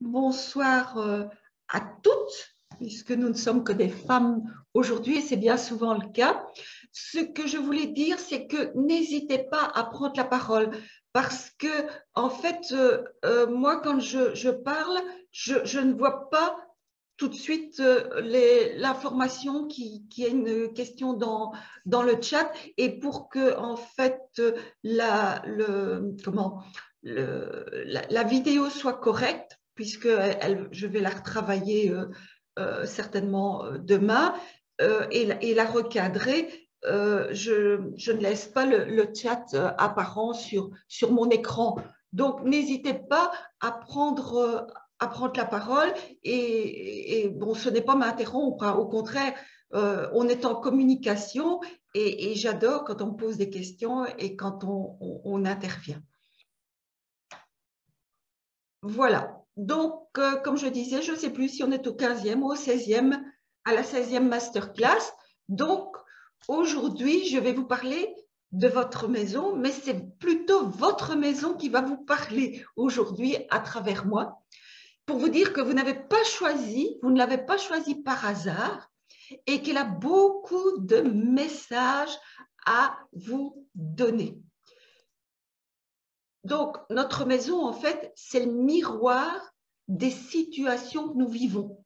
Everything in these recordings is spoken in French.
Bonsoir à toutes, puisque nous ne sommes que des femmes aujourd'hui, et c'est bien souvent le cas. Ce que je voulais dire, c'est que n'hésitez pas à prendre la parole, parce que, en fait, moi, quand je parle, je ne vois pas tout de suite l'information qui a une question dans le chat, et pour que, en fait, la vidéo soit correcte, puisque je vais la retravailler certainement demain et la recadrer. Je ne laisse pas le chat apparent sur mon écran. Donc, n'hésitez pas à prendre la parole et bon, ce n'est pas m'interrompre, hein, au contraire, on est en communication et j'adore quand on pose des questions et quand on intervient. Voilà, donc comme je disais, je ne sais plus si on est au 15e ou au 16e, à la 16e masterclass. Donc aujourd'hui, je vais vous parler de votre maison, mais c'est plutôt votre maison qui va vous parler aujourd'hui à travers moi, pour vous dire que vous n'avez pas choisi, vous ne l'avez pas choisi par hasard et qu'elle a beaucoup de messages à vous donner. Donc, notre maison, en fait, c'est le miroir des situations que nous vivons.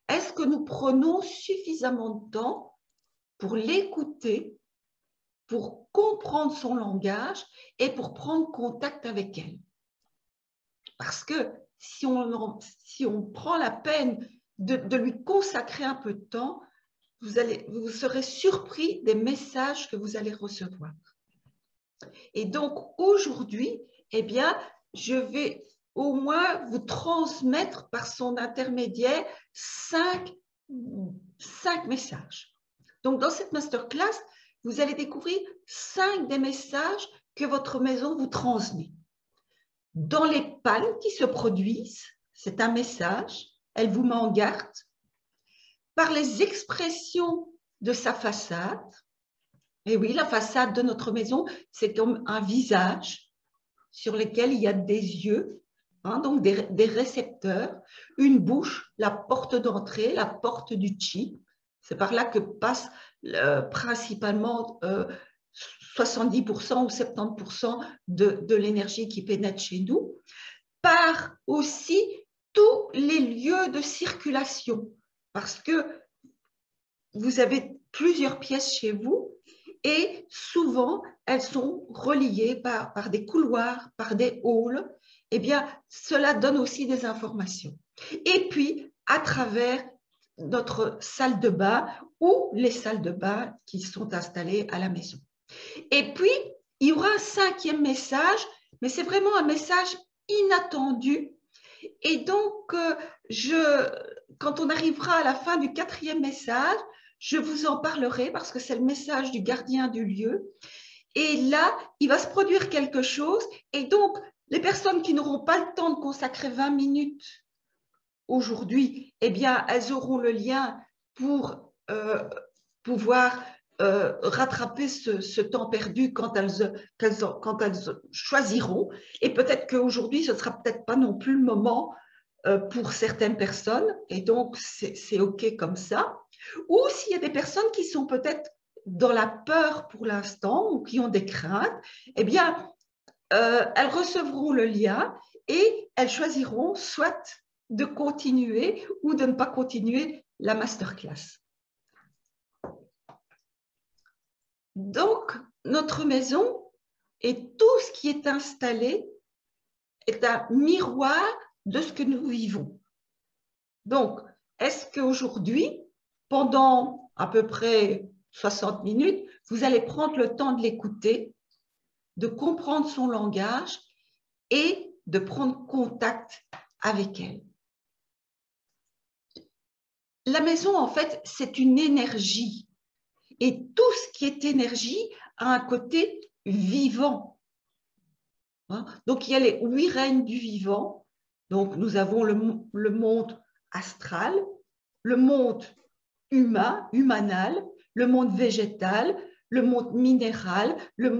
Est-ce que nous prenons suffisamment de temps pour l'écouter, pour comprendre son langage et pour prendre contact avec elle? Parce que si on prend la peine de lui consacrer un peu de temps, vous serez surpris des messages que vous allez recevoir. Et donc, aujourd'hui, eh bien, je vais au moins vous transmettre par son intermédiaire cinq messages. Donc, dans cette masterclass, vous allez découvrir 5 des messages que votre maison vous transmet. Dans les pannes qui se produisent, c'est un message, elle vous met en garde. Par les expressions de sa façade, et oui, la façade de notre maison, c'est comme un visage sur lequel il y a des yeux, hein, donc des récepteurs, une bouche, la porte d'entrée, la porte du chi. C'est par là que passe principalement 70% ou 70% de l'énergie qui pénètre chez nous. Par aussi tous les lieux de circulation, parce que vous avez plusieurs pièces chez vous et souvent elles sont reliées par des couloirs, par des halls. Eh bien, cela donne aussi des informations. Et puis, à travers notre salle de bain ou les salles de bain qui sont installées à la maison. Et puis, il y aura un 5e message, mais c'est vraiment un message inattendu. Et donc, quand on arrivera à la fin du 4e message, je vous en parlerai parce que c'est le message du gardien du lieu. Et là, il va se produire quelque chose. Et donc, les personnes qui n'auront pas le temps de consacrer 20 minutes aujourd'hui, eh bien, elles auront le lien pour pouvoir rattraper ce temps perdu quand elles choisiront. Et peut-être qu'aujourd'hui, ce ne sera peut-être pas non plus le moment pour certaines personnes. Et donc, c'est OK comme ça. Ou s'il y a des personnes qui sont peut-être dans la peur pour l'instant ou qui ont des craintes, eh bien, elles recevront le lien et elles choisiront soit de continuer ou de ne pas continuer la masterclass. Donc, notre maison et tout ce qui est installé est un miroir de ce que nous vivons. Donc, est-ce qu'aujourd'hui, pendant à peu près 60 minutes, vous allez prendre le temps de l'écouter, de comprendre son langage et de prendre contact avec elle? La maison, en fait, c'est une énergie. Et tout ce qui est énergie a un côté vivant. Donc, il y a les 8 règnes du vivant. Donc, nous avons le monde astral, le monde humain, humanal, le monde végétal, le monde minéral, le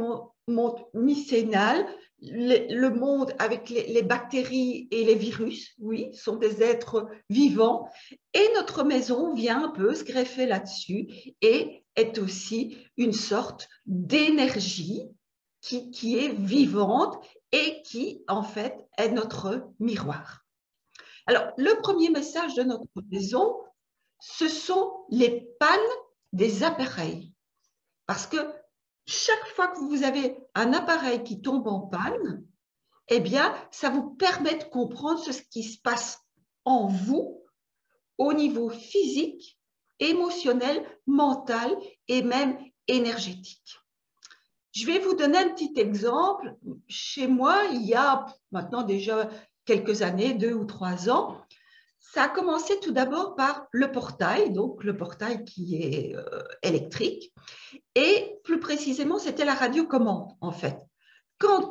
monde mycénal, le monde avec les bactéries et les virus, oui, sont des êtres vivants. Et notre maison vient un peu se greffer là-dessus et est aussi une sorte d'énergie qui est vivante et qui, en fait, est notre miroir. Alors, le premier message de notre maison, ce sont les pannes des appareils. Parce que chaque fois que vous avez un appareil qui tombe en panne, eh bien, ça vous permet de comprendre ce qui se passe en vous au niveau physique, émotionnel, mental et même énergétique. Je vais vous donner un petit exemple. Chez moi, il y a maintenant déjà quelques années, 2 ou 3 ans, ça a commencé tout d'abord par le portail, donc le portail qui est électrique, et plus précisément, c'était la radiocommande, en fait. Quand,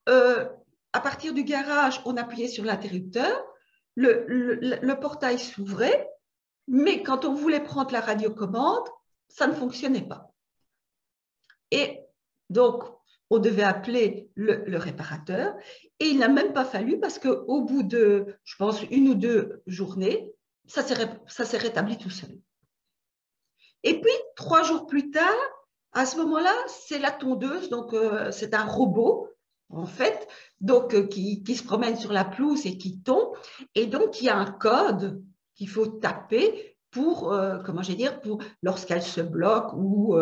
à partir du garage, on appuyait sur l'interrupteur, le portail s'ouvrait, mais quand on voulait prendre la radiocommande, ça ne fonctionnait pas. Et donc, on devait appeler le réparateur et il n'a même pas fallu parce qu'au bout de, je pense, 1 ou 2 journées, ça s'est rétabli tout seul. Et puis, 3 jours plus tard, à ce moment-là, c'est la tondeuse, donc c'est un robot, en fait, donc, qui se promène sur la pelouse et qui tombe. Et donc, il y a un code qu'il faut taper pour, comment je vais dire, pour lorsqu'elle se bloque ou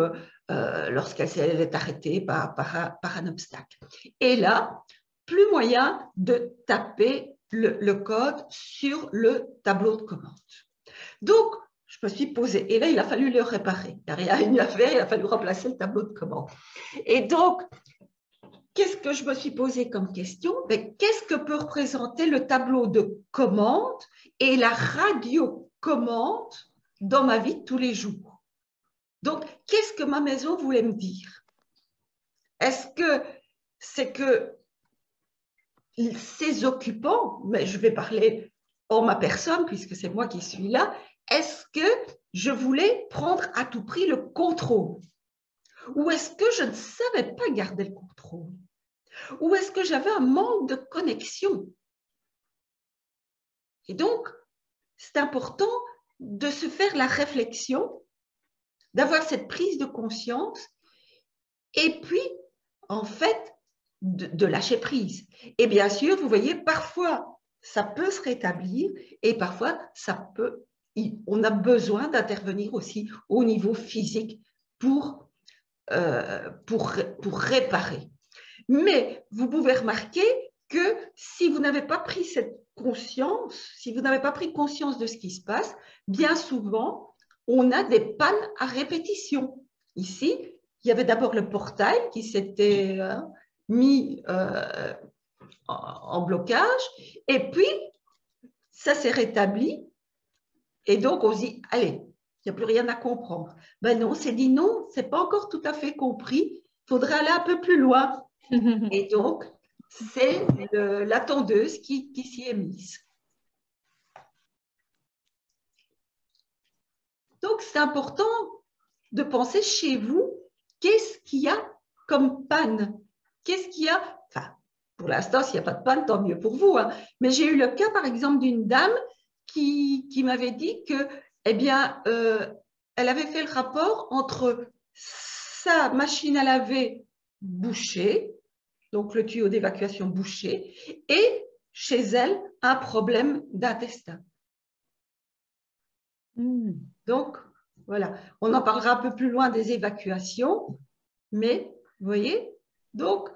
lorsqu'elle est arrêtée par un obstacle. Et là, plus moyen de taper le code sur le tableau de commande. Donc, je me suis posée, et là, il a fallu le réparer. Il n'y a rien à faire, il a fallu remplacer le tableau de commande. Et donc, qu'est-ce que je me suis posé comme question? Qu'est-ce que peut représenter le tableau de commande et la radiocommande dans ma vie de tous les jours? Donc, qu'est-ce que ma maison voulait me dire? Est-ce que c'est que ces occupants, mais je vais parler en ma personne puisque c'est moi qui suis là, est-ce que je voulais prendre à tout prix le contrôle? Ou est-ce que je ne savais pas garder le contrôle? Ou est-ce que j'avais un manque de connexion? Et donc, c'est important de se faire la réflexion, d'avoir cette prise de conscience et puis, en fait, de lâcher prise. Et bien sûr, vous voyez, parfois, ça peut se rétablir et parfois, on a besoin d'intervenir aussi au niveau physique pour réparer. Mais vous pouvez remarquer que si vous n'avez pas pris cette conscience, si vous n'avez pas pris conscience de ce qui se passe, bien souvent, on a des pannes à répétition. Ici, il y avait d'abord le portail qui s'était mis en blocage, et puis ça s'est rétabli, et donc on se dit, allez, il n'y a plus rien à comprendre. Ben non, c'est dit non, c'est pas encore tout à fait compris, il faudra aller un peu plus loin. Et donc, c'est la tondeuse qui s'y est mise. Donc, c'est important de penser chez vous, qu'est-ce qu'il y a comme panne? Qu'est-ce qu'il y a? Enfin, pour l'instant, s'il n'y a pas de panne, tant mieux pour vous. Hein. Mais j'ai eu le cas, par exemple, d'une dame qui m'avait dit que, eh bien, elle avait fait le rapport entre sa machine à laver bouchée, donc le tuyau d'évacuation bouché, et chez elle, un problème d'intestin. Donc, voilà, on en parlera un peu plus loin des évacuations, mais vous voyez, donc,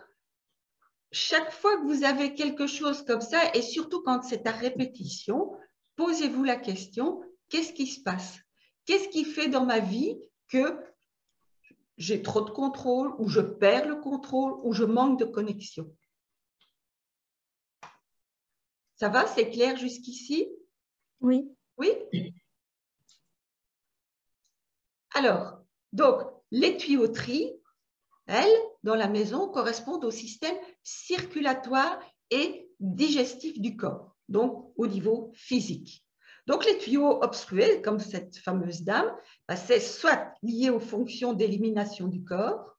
chaque fois que vous avez quelque chose comme ça, et surtout quand c'est à répétition, posez-vous la question, qu'est-ce qui se passe? Qu'est-ce qui fait dans ma vie que j'ai trop de contrôle, ou je perds le contrôle, ou je manque de connexion? Ça va, c'est clair jusqu'ici? Oui. Oui? Alors, donc, les tuyauteries, elles, dans la maison, correspondent au système circulatoire et digestif du corps, donc au niveau physique. Donc, les tuyaux obstrués, comme cette fameuse dame, c'est soit lié aux fonctions d'élimination du corps,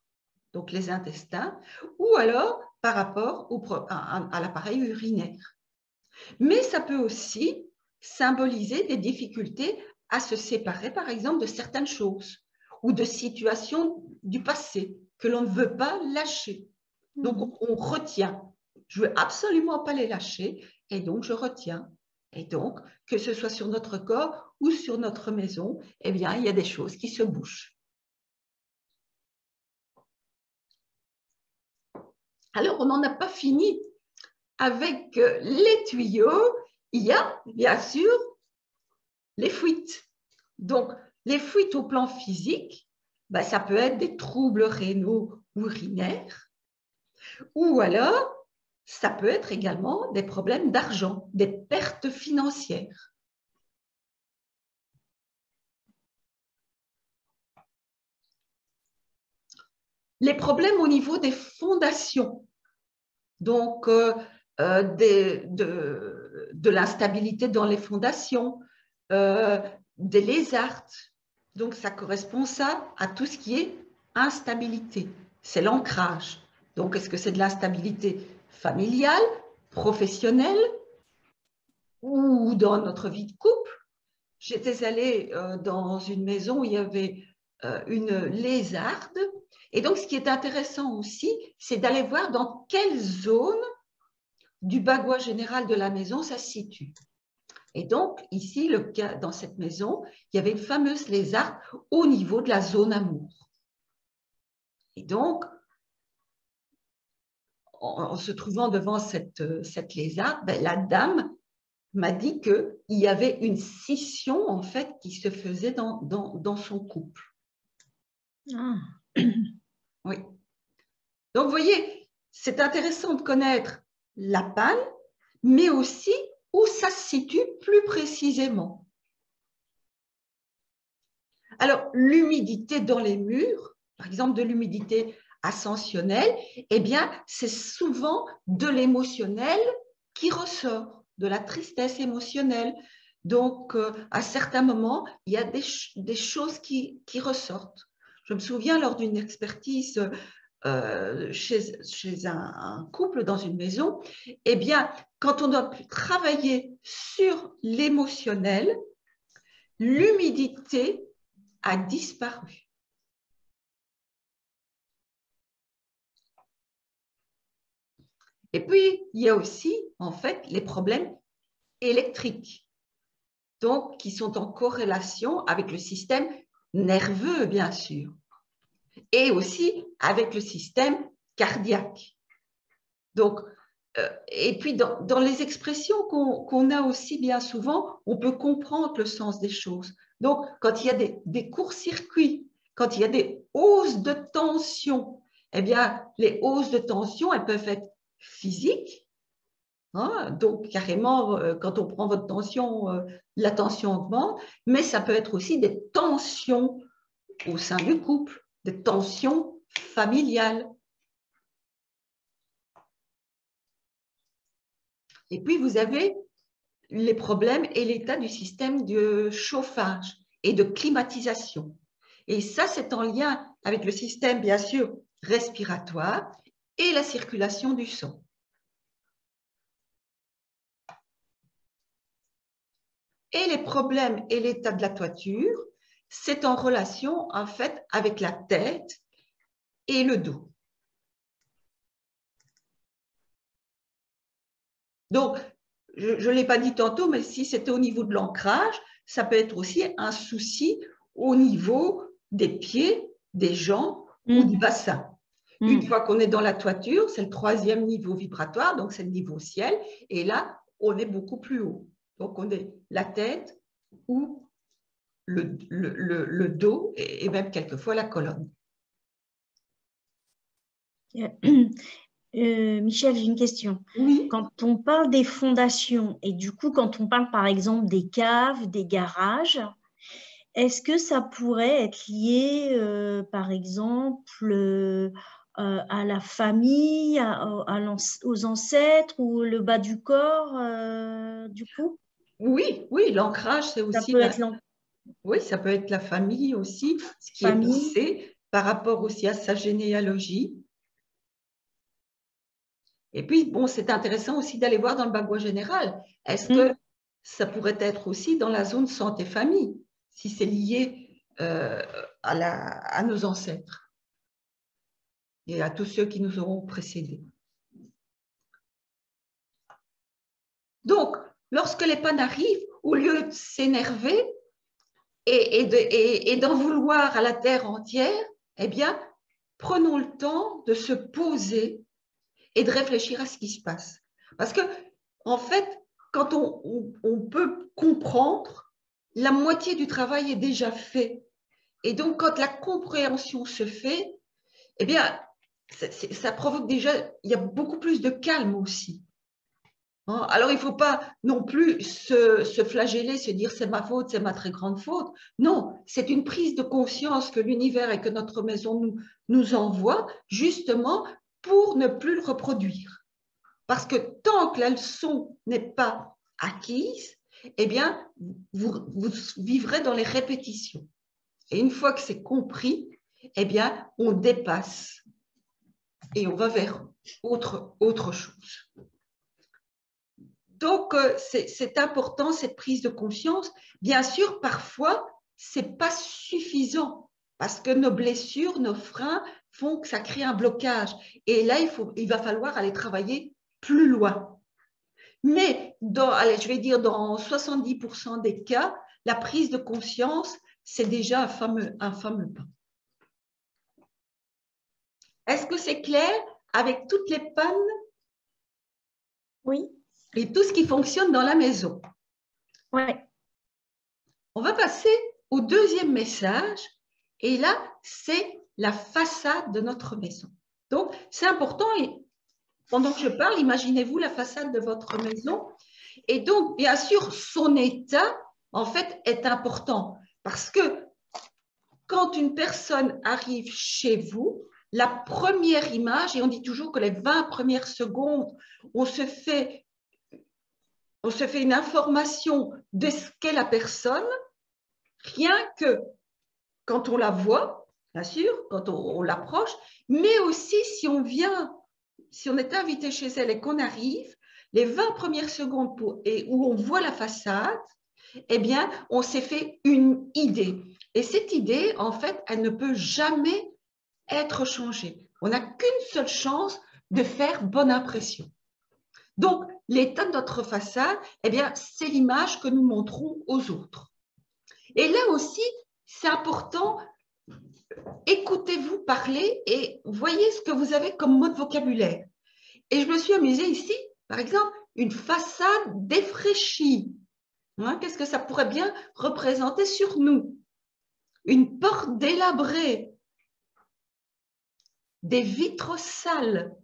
donc les intestins, ou alors par rapport à l'appareil urinaire. Mais ça peut aussi symboliser des difficultés à se séparer, par exemple, de certaines choses ou de situations du passé que l'on ne veut pas lâcher. Donc, on retient. Je ne veux absolument pas les lâcher et donc je retiens. Et donc, que ce soit sur notre corps ou sur notre maison, eh bien, il y a des choses qui se bougent. Alors, on n'en a pas fini avec les tuyaux. Il y a, bien sûr, les fuites. Donc, les fuites au plan physique, ben, ça peut être des troubles rénaux ou urinaires, ou alors, ça peut être également des problèmes d'argent, des pertes financières. Les problèmes au niveau des fondations, donc de l'instabilité dans les fondations, des lézards. Donc, ça correspond ça à tout ce qui est instabilité. C'est l'ancrage. Donc, est-ce que c'est de l'instabilité familiale, professionnelle ou dans notre vie de couple? J'étais allée dans une maison où il y avait une lézarde. Et donc, ce qui est intéressant aussi, c'est d'aller voir dans quelle zone du bagouin général de la maison ça se situe. Et donc, ici, dans cette maison, il y avait une fameuse lézarde au niveau de la zone amour. Et donc, en se trouvant devant cette lézarde, ben, la dame m'a dit qu'il y avait une scission, en fait, qui se faisait dans son couple. Ah. Oui. Donc, vous voyez, c'est intéressant de connaître la panne, mais aussi où ça se situe plus précisément. Alors, l'humidité dans les murs, par exemple de l'humidité ascensionnelle, eh bien, c'est souvent de l'émotionnel qui ressort, de la tristesse émotionnelle. Donc, à certains moments, il y a des choses qui ressortent. Je me souviens lors d'une expertise chez un couple dans une maison, eh bien, quand on a pu travailler sur l'émotionnel, l'humidité a disparu. Et puis, il y a aussi, en fait, les problèmes électriques, donc qui sont en corrélation avec le système nerveux, bien sûr, et aussi avec le système cardiaque. Donc, et puis, dans les expressions qu'on a aussi bien souvent, on peut comprendre le sens des choses. Donc, quand il y a des courts-circuits, quand il y a des hausses de tension, eh bien, les hausses de tension, elles peuvent être physiques. Hein, donc, carrément, quand on prend votre tension, la tension augmente, mais ça peut être aussi des tensions au sein du couple, des tensions familiales. Et puis, vous avez les problèmes et l'état du système de chauffage et de climatisation. Et ça, c'est en lien avec le système, bien sûr, respiratoire et la circulation du sang. Et les problèmes et l'état de la toiture, c'est en relation, en fait, avec la tête et le dos. Donc, je ne l'ai pas dit tantôt, mais si c'était au niveau de l'ancrage, ça peut être aussi un souci au niveau des pieds, des jambes ou du bassin. Une fois qu'on est dans la toiture, c'est le 3e niveau vibratoire, donc c'est le niveau ciel, et là, on est beaucoup plus haut. Donc, on est la tête ou le dos et même quelquefois la colonne. Michel, j'ai une question. Oui. Quand on parle des fondations et du coup, quand on parle par exemple des caves, des garages, est-ce que ça pourrait être lié, par exemple, à la famille, aux ancêtres ou le bas du corps, du coup? Oui, l'ancrage, c'est aussi… Oui, ça peut être la famille aussi, ce qui est passé par rapport aussi à sa généalogie. Et puis, bon, c'est intéressant aussi d'aller voir dans le bagua général. Est-ce que ça pourrait être aussi dans la zone santé-famille, si c'est lié à nos ancêtres et à tous ceux qui nous auront précédés. Donc, lorsque les pannes arrivent, au lieu de s'énerver et d'en vouloir à la terre entière, eh bien, prenons le temps de se poser et de réfléchir à ce qui se passe. Parce que, en fait, quand on peut comprendre, la moitié du travail est déjà fait. Et donc, quand la compréhension se fait, eh bien, ça provoque déjà, il y a beaucoup plus de calme aussi. Alors, il ne faut pas non plus se flageller, se dire c'est ma faute, c'est ma très grande faute. Non, c'est une prise de conscience que l'univers et que notre maison nous envoie justement pour ne plus le reproduire. Parce que tant que la leçon n'est pas acquise, eh bien, vous vivrez dans les répétitions. Et une fois que c'est compris, eh bien, on dépasse et on va vers autre chose. Donc, c'est important, cette prise de conscience. Bien sûr, parfois, ce n'est pas suffisant parce que nos blessures, nos freins font que ça crée un blocage. Et là, il va falloir aller travailler plus loin. Mais, je vais dire, dans 70% des cas, la prise de conscience, c'est déjà un fameux pas. Est-ce que c'est clair avec toutes les pannes? Oui. Et tout ce qui fonctionne dans la maison? Oui. On va passer au deuxième message. Et là, c'est la façade de notre maison. Donc, c'est important. Et pendant que je parle, imaginez-vous la façade de votre maison. Et donc, bien sûr, son état, en fait, est important. Parce que quand une personne arrive chez vous, la première image, et on dit toujours que les 20 premières secondes, on se fait une information de ce qu'est la personne, rien que quand on la voit, bien sûr, quand on l'approche, mais aussi si on est invité chez elle et qu'on arrive, les 20 premières secondes où on voit la façade, eh bien, on s'est fait une idée. Et cette idée, en fait, elle ne peut jamais être changée. On n'a qu'une seule chance de faire bonne impression. Donc, l'état de notre façade, eh bien, c'est l'image que nous montrons aux autres. Et là aussi, c'est important, écoutez-vous parler et voyez ce que vous avez comme mot de vocabulaire. Et je me suis amusée ici, par exemple, une façade défraîchie. Qu'est-ce que ça pourrait bien représenter sur nous? Une porte délabrée, des vitres sales,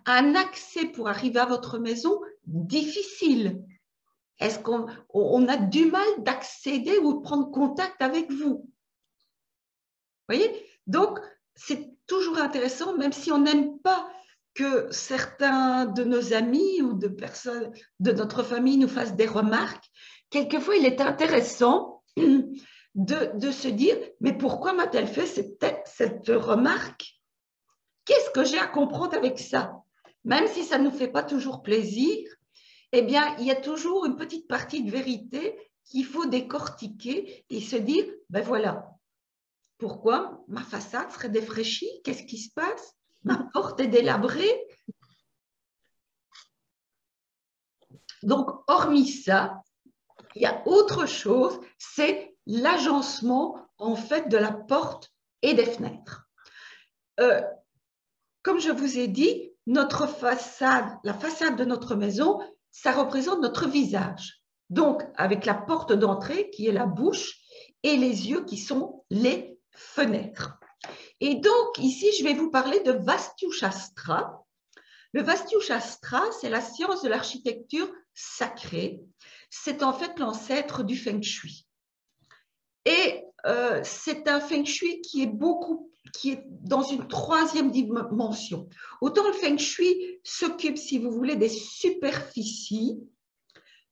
un accès pour arriver à votre maison difficile. Est-ce qu'on a du mal d'accéder ou de prendre contact avec vous? Voyez? Donc, c'est toujours intéressant, même si on n'aime pas que certains de nos amis ou de personnes de notre famille nous fassent des remarques, quelquefois, il est intéressant de se dire, mais pourquoi m'a-t-elle fait cette remarque? Qu'est-ce que j'ai à comprendre avec ça? Même si ça ne nous fait pas toujours plaisir, eh bien, il y a toujours une petite partie de vérité qu'il faut décortiquer et se dire, ben voilà, pourquoi ma façade serait défraîchie? Qu'est-ce qui se passe? Ma porte est délabrée. Donc, hormis ça, il y a autre chose, c'est l'agencement en fait de la porte et des fenêtres. Comme je vous ai dit, notre façade, la façade de notre maison, ça représente notre visage. Donc, avec la porte d'entrée qui est la bouche et les yeux qui sont les fenêtres. Et donc, ici, je vais vous parler de Vastu Shastra. Le Vastu Shastra, c'est la science de l'architecture sacrée. C'est en fait l'ancêtre du Feng Shui. Et c'est un Feng Shui qui est dans une troisième dimension. Autant le Feng Shui s'occupe, si vous voulez, des superficies,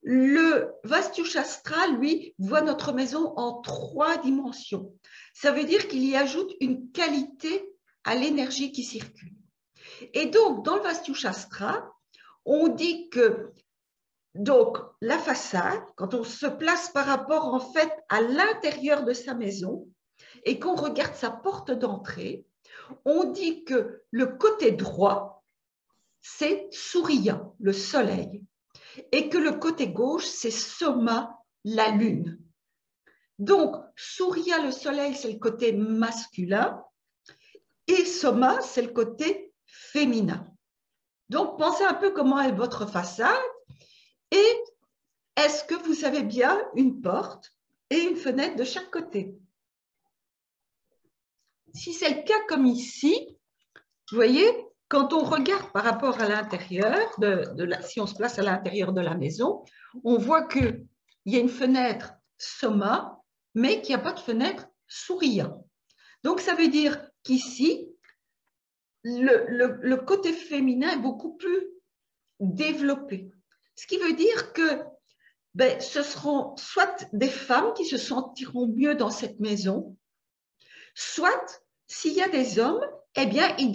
le Vastu Shastra, lui, voit notre maison en 3 dimensions. Ça veut dire qu'il y ajoute une qualité à l'énergie qui circule. Et donc, dans le Vastu Shastra, on dit que donc, la façade, quand on se place par rapport en fait à l'intérieur de sa maison et qu'on regarde sa porte d'entrée, on dit que le côté droit, c'est Surya, le soleil, et que le côté gauche, c'est Soma, la lune. Donc, Surya, le soleil, c'est le côté masculin, et Soma, c'est le côté féminin. Donc, pensez un peu comment est votre façade, et est-ce que vous avez bien une porte et une fenêtre de chaque côté? Si c'est le cas comme ici, vous voyez, quand on regarde par rapport à l'intérieur, si on se place à l'intérieur de la maison, on voit qu'il y a une fenêtre Soma, mais qu'il n'y a pas de fenêtre Surya. Donc, ça veut dire qu'ici, le côté féminin est beaucoup plus développé. Ce qui veut dire que ce seront soit des femmes qui se sentiront mieux dans cette maison, soit, s'il y a des hommes, eh bien, ils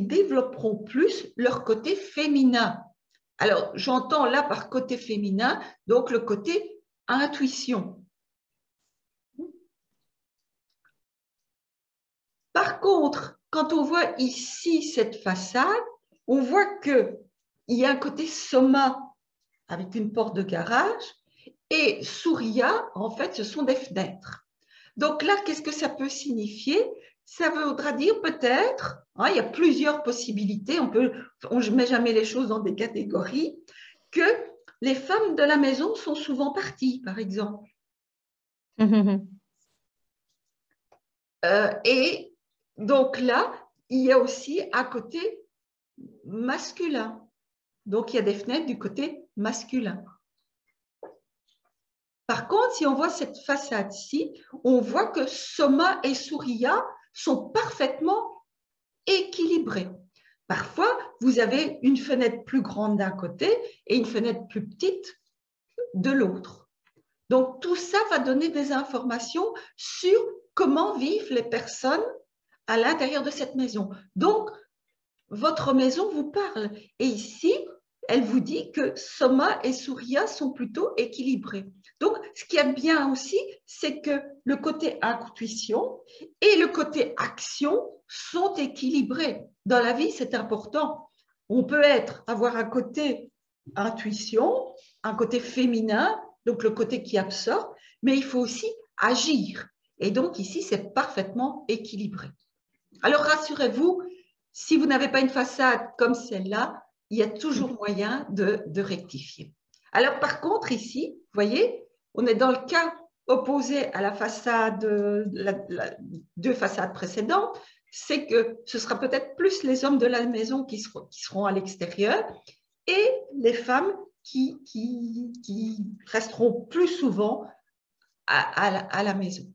développeront plus leur côté féminin. Alors, j'entends là par côté féminin, donc le côté intuition. Par contre, quand on voit ici cette façade, on voit qu'il y a un côté soma avec une porte de garage et surya, en fait, ce sont des fenêtres. Donc là, qu'est-ce que ça peut signifier? Ça voudra dire peut-être, hein, il y a plusieurs possibilités, on ne met jamais les choses dans des catégories, que les femmes de la maison sont souvent parties, par exemple. Et donc là, il y a aussi un côté masculin. Donc il y a des fenêtres du côté masculin. Par contre, si on voit cette façade-ci, on voit que Soma et Surya sont parfaitement équilibrés. Parfois, vous avez une fenêtre plus grande d'un côté et une fenêtre plus petite de l'autre. Donc, tout ça va donner des informations sur comment vivent les personnes à l'intérieur de cette maison. Donc, votre maison vous parle. Et ici, elle vous dit que Soma et Surya sont plutôt équilibrés. Donc, ce qui est bien aussi, c'est que le côté intuition et le côté action sont équilibrés. Dans la vie, c'est important. On peut avoir un côté intuition, un côté féminin, donc le côté qui absorbe, mais il faut aussi agir. Et donc, ici, c'est parfaitement équilibré. Alors, rassurez-vous, si vous n'avez pas une façade comme celle-là, il y a toujours moyen de rectifier. Alors, par contre, ici, vous voyez, on est dans le cas opposé à la façade, deux façades précédentes, c'est que ce sera peut-être plus les hommes de la maison qui seront à l'extérieur et les femmes qui resteront plus souvent à la maison.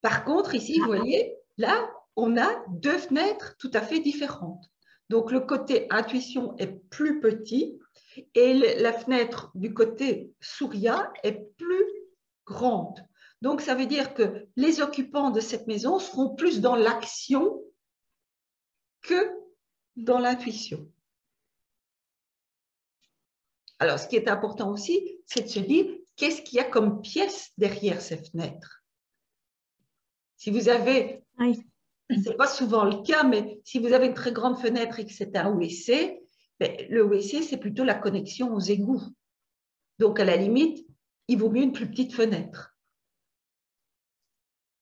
Par contre, ici, vous voyez, là, on a deux fenêtres tout à fait différentes. Donc, le côté intuition est plus petit et la fenêtre du côté Surya est plus grande. Donc, ça veut dire que les occupants de cette maison seront plus dans l'action que dans l'intuition. Alors, ce qui est important aussi, c'est de se dire qu'est-ce qu'il y a comme pièce derrière ces fenêtres. Si vous avez, ce n'est pas souvent le cas, mais si vous avez une très grande fenêtre et que c'est un WC, le WC, c'est plutôt la connexion aux égouts. Donc, à la limite, il vaut mieux une plus petite fenêtre.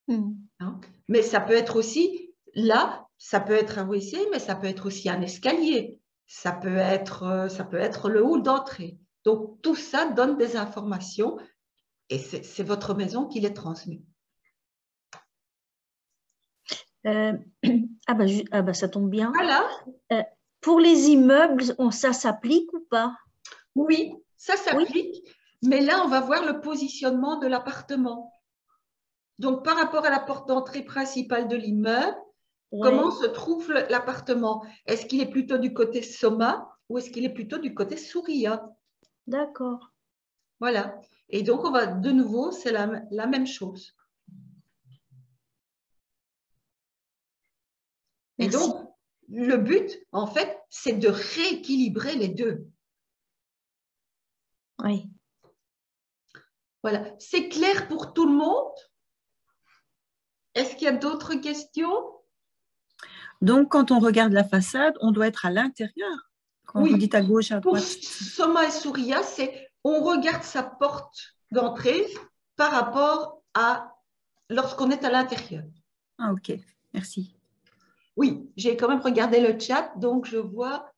Hein? Mais ça peut être aussi, là, ça peut être un WC, mais ça peut être aussi un escalier. Ça peut être le hall d'entrée. Donc, tout ça donne des informations et c'est votre maison qui les transmet. Ça tombe bien. Voilà. Pour les immeubles, ça s'applique ou pas? Oui, ça s'applique. Oui. Mais là, on va voir le positionnement de l'appartement. Donc, par rapport à la porte d'entrée principale de l'immeuble, comment se trouve l'appartement? Est-ce qu'il est plutôt du côté Soma ou est-ce qu'il est plutôt du côté Surya? D'accord. Voilà. Et donc, on va de nouveau, c'est la même chose. Et Merci. donc, le but, en fait, c'est de rééquilibrer les deux. Oui. Voilà. C'est clair pour tout le monde? Est-ce qu'il y a d'autres questions? Donc, quand on regarde la façade, on doit être à l'intérieur. Quand vous Oui. dites à gauche, à Pour droite. Soma et Surya, c'est on regarde sa porte d'entrée par rapport à lorsqu'on est à l'intérieur. Ah, ok. Merci. Oui, j'ai quand même regardé le chat, donc je vois.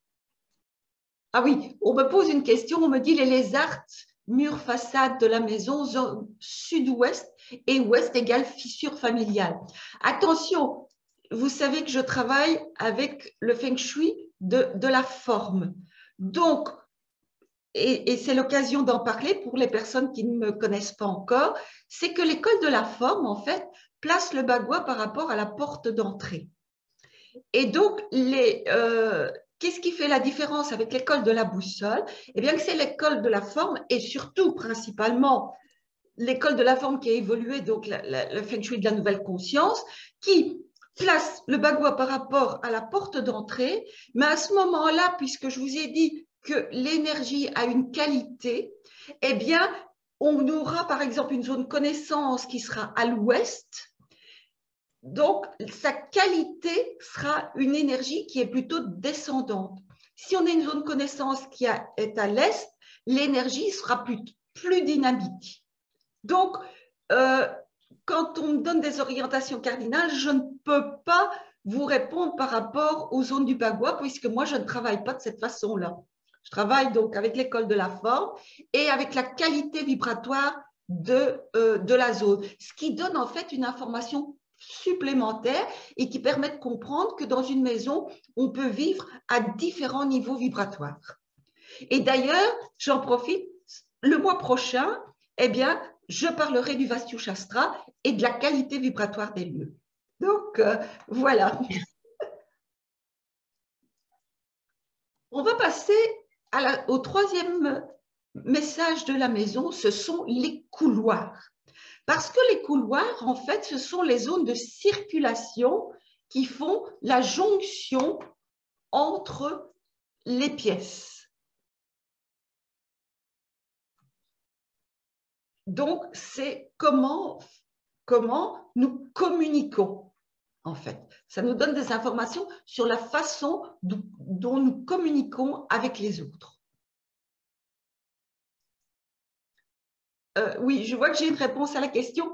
Ah oui, on me pose une question, on me dit les lézards, mur façade de la maison, zone sud-ouest et ouest égale fissure familiale. Attention, vous savez que je travaille avec le feng shui de la forme. Donc, et c'est l'occasion d'en parler pour les personnes qui ne me connaissent pas encore, c'est que l'école de la forme, en fait, place le bagua par rapport à la porte d'entrée. Et donc, qu'est-ce qui fait la différence avec l'école de la boussole? Eh bien, c'est l'école de la forme et surtout, principalement, l'école de la forme qui a évolué, donc le feng shui de la nouvelle conscience, qui place le bagua par rapport à la porte d'entrée, mais à ce moment-là, puisque je vous ai dit que l'énergie a une qualité, eh bien, on aura par exemple une zone connaissance qui sera à l'ouest. Donc, sa qualité sera une énergie qui est plutôt descendante. Si on a une zone connaissance qui est à l'est, l'énergie sera plus dynamique. Donc, quand on me donne des orientations cardinales, je ne peux pas vous répondre par rapport aux zones du bagua, puisque moi, je ne travaille pas de cette façon-là. Je travaille donc avec l'école de la forme et avec la qualité vibratoire de la zone, ce qui donne en fait une information supplémentaire et qui permet de comprendre que dans une maison, on peut vivre à différents niveaux vibratoires. Et d'ailleurs, j'en profite, le mois prochain, eh bien, je parlerai du Vastu Shastra et de la qualité vibratoire des lieux. Donc, voilà. On va passer au troisième message de la maison, ce sont les couloirs. Parce que les couloirs, en fait, ce sont les zones de circulation qui font la jonction entre les pièces. Donc, c'est comment nous communiquons, en fait. Ça nous donne des informations sur la façon dont nous communiquons avec les autres. Oui, je vois que j'ai une réponse à la question.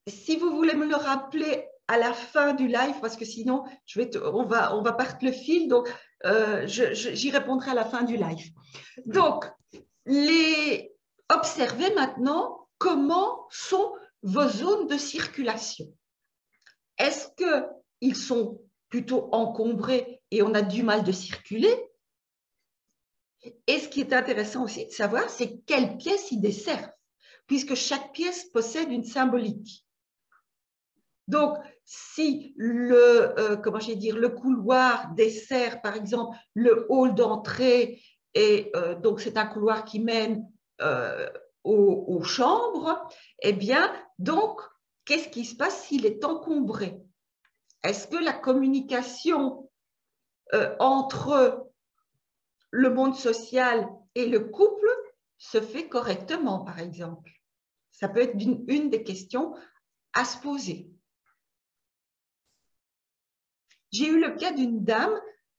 Si vous voulez me le rappeler à la fin du live, parce que sinon, on va perdre le fil, donc j'y répondrai à la fin du live. Donc, observez maintenant comment sont vos zones de circulation. Est-ce qu'ils sont plutôt encombrés et on a du mal de circuler? Et ce qui est intéressant aussi de savoir, c'est quelles pièces ils desservent, puisque chaque pièce possède une symbolique. Donc, si le couloir dessert, par exemple, le hall d'entrée, et donc c'est un couloir qui mène aux chambres, eh bien, donc, qu'est-ce qui se passe s'il est encombré? Est-ce que la communication entre le monde social et le couple se fait correctement, par exemple? Ça peut être une des questions à se poser. J'ai eu le cas d'une dame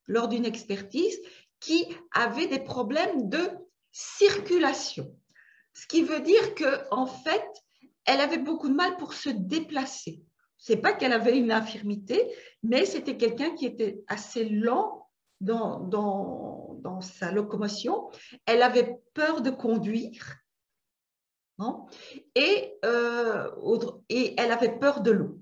lors d'une expertise qui avait des problèmes de circulation. Ce qui veut dire qu'en fait, elle avait beaucoup de mal pour se déplacer. Ce n'est pas qu'elle avait une infirmité, mais c'était quelqu'un qui était assez lent dans sa locomotion. Elle avait peur de conduire, hein, et elle avait peur de l'eau.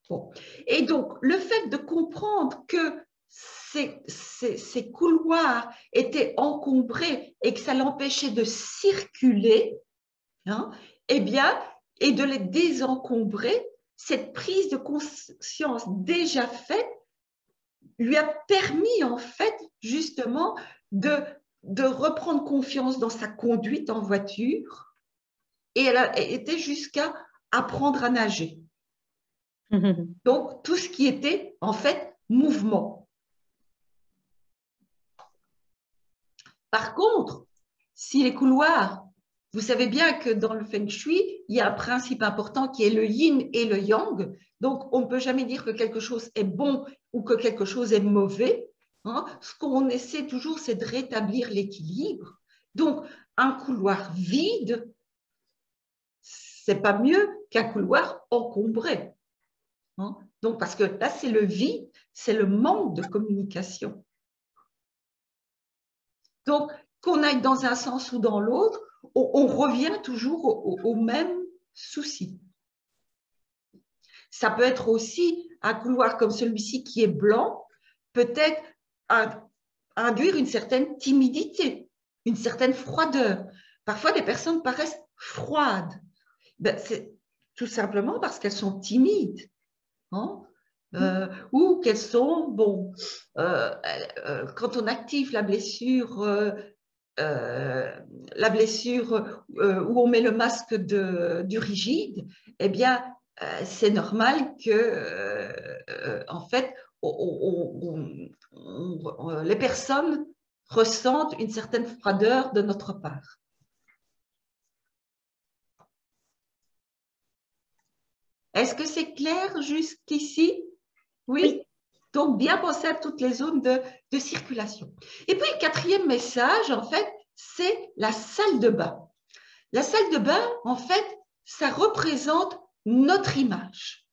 Bon. Et donc, le fait de comprendre que ces couloirs étaient encombrés et que ça l'empêchait de circuler, hein, eh bien, et de les désencombrer, cette prise de conscience déjà faite lui a permis, en fait, justement, de reprendre confiance dans sa conduite en voiture, et elle a été jusqu'à apprendre à nager. Donc, tout ce qui était, en fait, mouvement. Par contre, si les couloirs, vous savez bien que dans le Feng Shui, il y a un principe important qui est le yin et le yang. Donc, on ne peut jamais dire que quelque chose est bon ou que quelque chose est mauvais. Hein. Ce qu'on essaie toujours, c'est de rétablir l'équilibre. Donc, un couloir vide, c'est pas mieux qu'un couloir encombré. Hein. Donc, parce que là, c'est le vide, c'est le manque de communication. Donc, qu'on aille dans un sens ou dans l'autre, on revient toujours au même souci. Ça peut être aussi un couloir comme celui-ci qui est blanc, peut-être induire une certaine timidité, une certaine froideur. Parfois, des personnes paraissent froides. Ben, c'est tout simplement parce qu'elles sont timides. Hein? Ou qu'elles sont, bon, quand on active la blessure où on met le masque du rigide, eh bien, c'est normal que, en fait, les personnes ressentent une certaine froideur de notre part. Est-ce que c'est clair jusqu'ici? Oui. Donc, bien penser à toutes les zones de circulation. Et puis, le quatrième message, en fait, c'est la salle de bain. La salle de bain, en fait, ça représente notre image.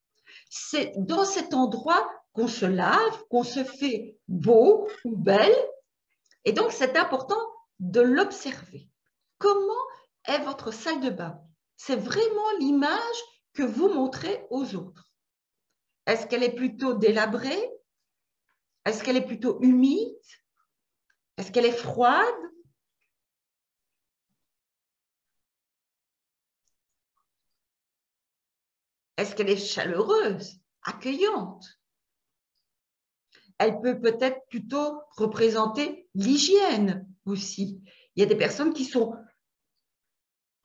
C'est dans cet endroit qu'on se lave, qu'on se fait beau ou belle. Et donc, c'est important de l'observer. Comment est votre salle de bain? C'est vraiment l'image que vous montrez aux autres. Est-ce qu'elle est plutôt délabrée? Est-ce qu'elle est plutôt humide? Est-ce qu'elle est froide? Est-ce qu'elle est chaleureuse, accueillante? Elle peut peut-être plutôt représenter l'hygiène aussi. Il y a des personnes qui sont...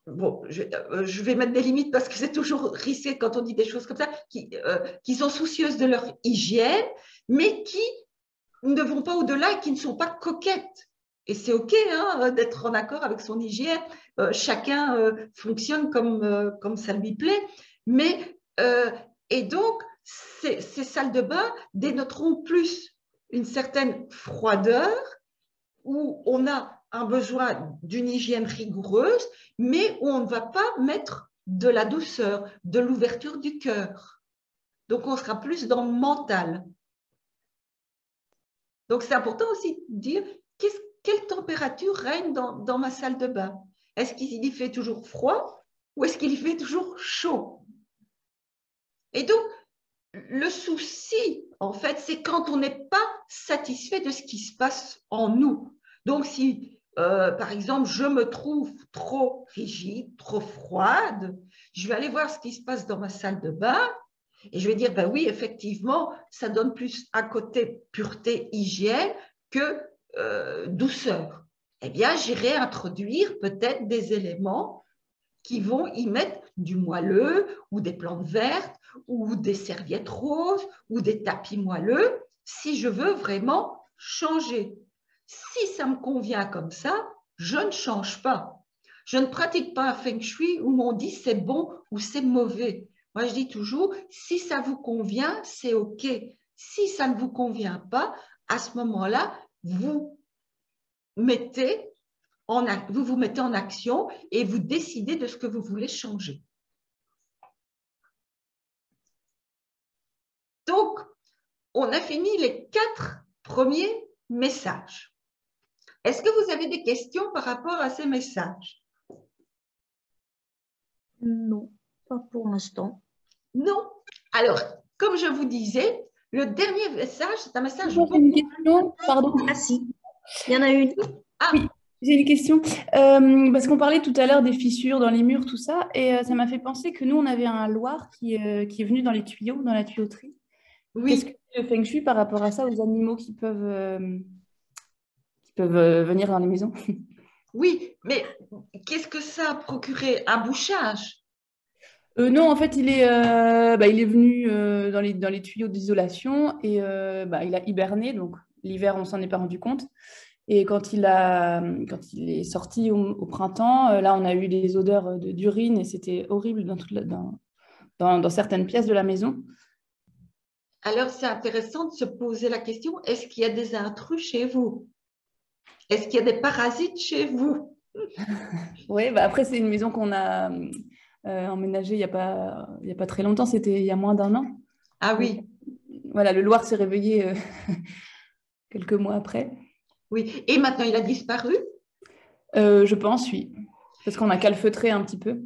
Bon, je vais mettre des limites parce que c'est toujours risqué quand on dit des choses comme ça, qui sont soucieuses de leur hygiène, mais qui ne vont pas au-delà et qui ne sont pas coquettes. Et c'est OK hein, d'être en accord avec son hygiène. Chacun fonctionne comme ça lui plaît. Mais, et donc, ces salles de bain dénoteront plus une certaine froideur où on a un besoin d'une hygiène rigoureuse, mais où on ne va pas mettre de la douceur, de l'ouverture du cœur. Donc, on sera plus dans le mental. Donc, c'est important aussi de dire quelle température règne dans ma salle de bain. Est-ce qu'il y fait toujours froid ou est-ce qu'il y fait toujours chaud? Et donc, le souci, en fait, c'est quand on n'est pas satisfait de ce qui se passe en nous. Donc, si, par exemple, je me trouve trop rigide, trop froide, je vais aller voir ce qui se passe dans ma salle de bain et je vais dire, ben oui, effectivement, ça donne plus un côté pureté, hygiène que douceur. Eh bien, j'irai introduire peut-être des éléments qui vont y mettre du moelleux ou des plantes vertes ou des serviettes roses ou des tapis moelleux si je veux vraiment changer. Si ça me convient comme ça, je ne change pas. Je ne pratique pas un feng shui où on dit c'est bon ou c'est mauvais. Moi, je dis toujours, si ça vous convient, c'est OK. Si ça ne vous convient pas, à ce moment-là, vous vous mettez en action et vous décidez de ce que vous voulez changer. Donc, on a fini les 4 premiers messages. Est-ce que vous avez des questions par rapport à ces messages? Non, pas pour l'instant. Non. Alors, comme je vous disais, le dernier message, c'est un message... J'ai une question, pardon. Ah si, il y en a une. Ah. Oui, j'ai une question. Parce qu'on parlait tout à l'heure des fissures dans les murs, tout ça, et ça m'a fait penser que nous, on avait un Loir qui est venu dans les tuyaux, dans la tuyauterie. Oui. Qu'est-ce que c'est le Feng Shui par rapport à ça, aux animaux qui peuvent venir dans les maisons? Oui, mais qu'est-ce que ça a procuré? Un bouchage? Non, en fait, il est venu dans les tuyaux d'isolation et il a hiberné. Donc, l'hiver, on s'en est pas rendu compte. Et quand il est sorti au printemps, là, on a eu des odeurs d'urine et c'était horrible dans certaines pièces de la maison. Alors, c'est intéressant de se poser la question, est-ce qu'il y a des intrus chez vous? Est-ce qu'il y a des parasites chez vous? Oui, après, c'est une maison qu'on a emménagée il y a pas très longtemps. C'était il y a moins d'1 an. Ah Donc, oui, voilà, le Loir s'est réveillé quelques mois après. oui. Et maintenant, il a disparu. Je pense, oui. Parce qu'on a calfeutré un petit peu.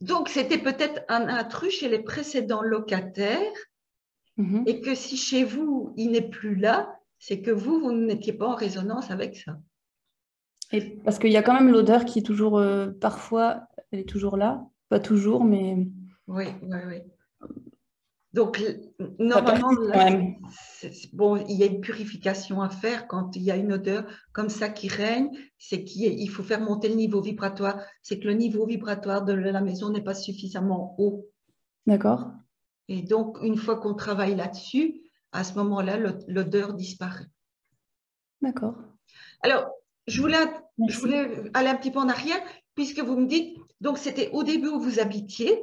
Donc, c'était peut-être un intrus chez les précédents locataires Mhm. et que si chez vous, il n'est plus là, c'est que vous n'étiez pas en résonance avec ça. Et parce qu'il y a quand même l'odeur qui est toujours, parfois, elle est toujours là. Pas toujours, mais Oui, oui, oui. Donc, ça normalement, persiste quand là, même. bon, il y a une purification à faire quand il y a une odeur comme ça qui règne, c'est qu'il faut faire monter le niveau vibratoire. C'est que le niveau vibratoire de la maison n'est pas suffisamment haut. D'accord. Et donc, une fois qu'on travaille là-dessus, à ce moment-là, l'odeur disparaît. D'accord. Alors, je voulais Merci. aller un petit peu en arrière, puisque vous me dites, donc c'était au début où vous habitiez,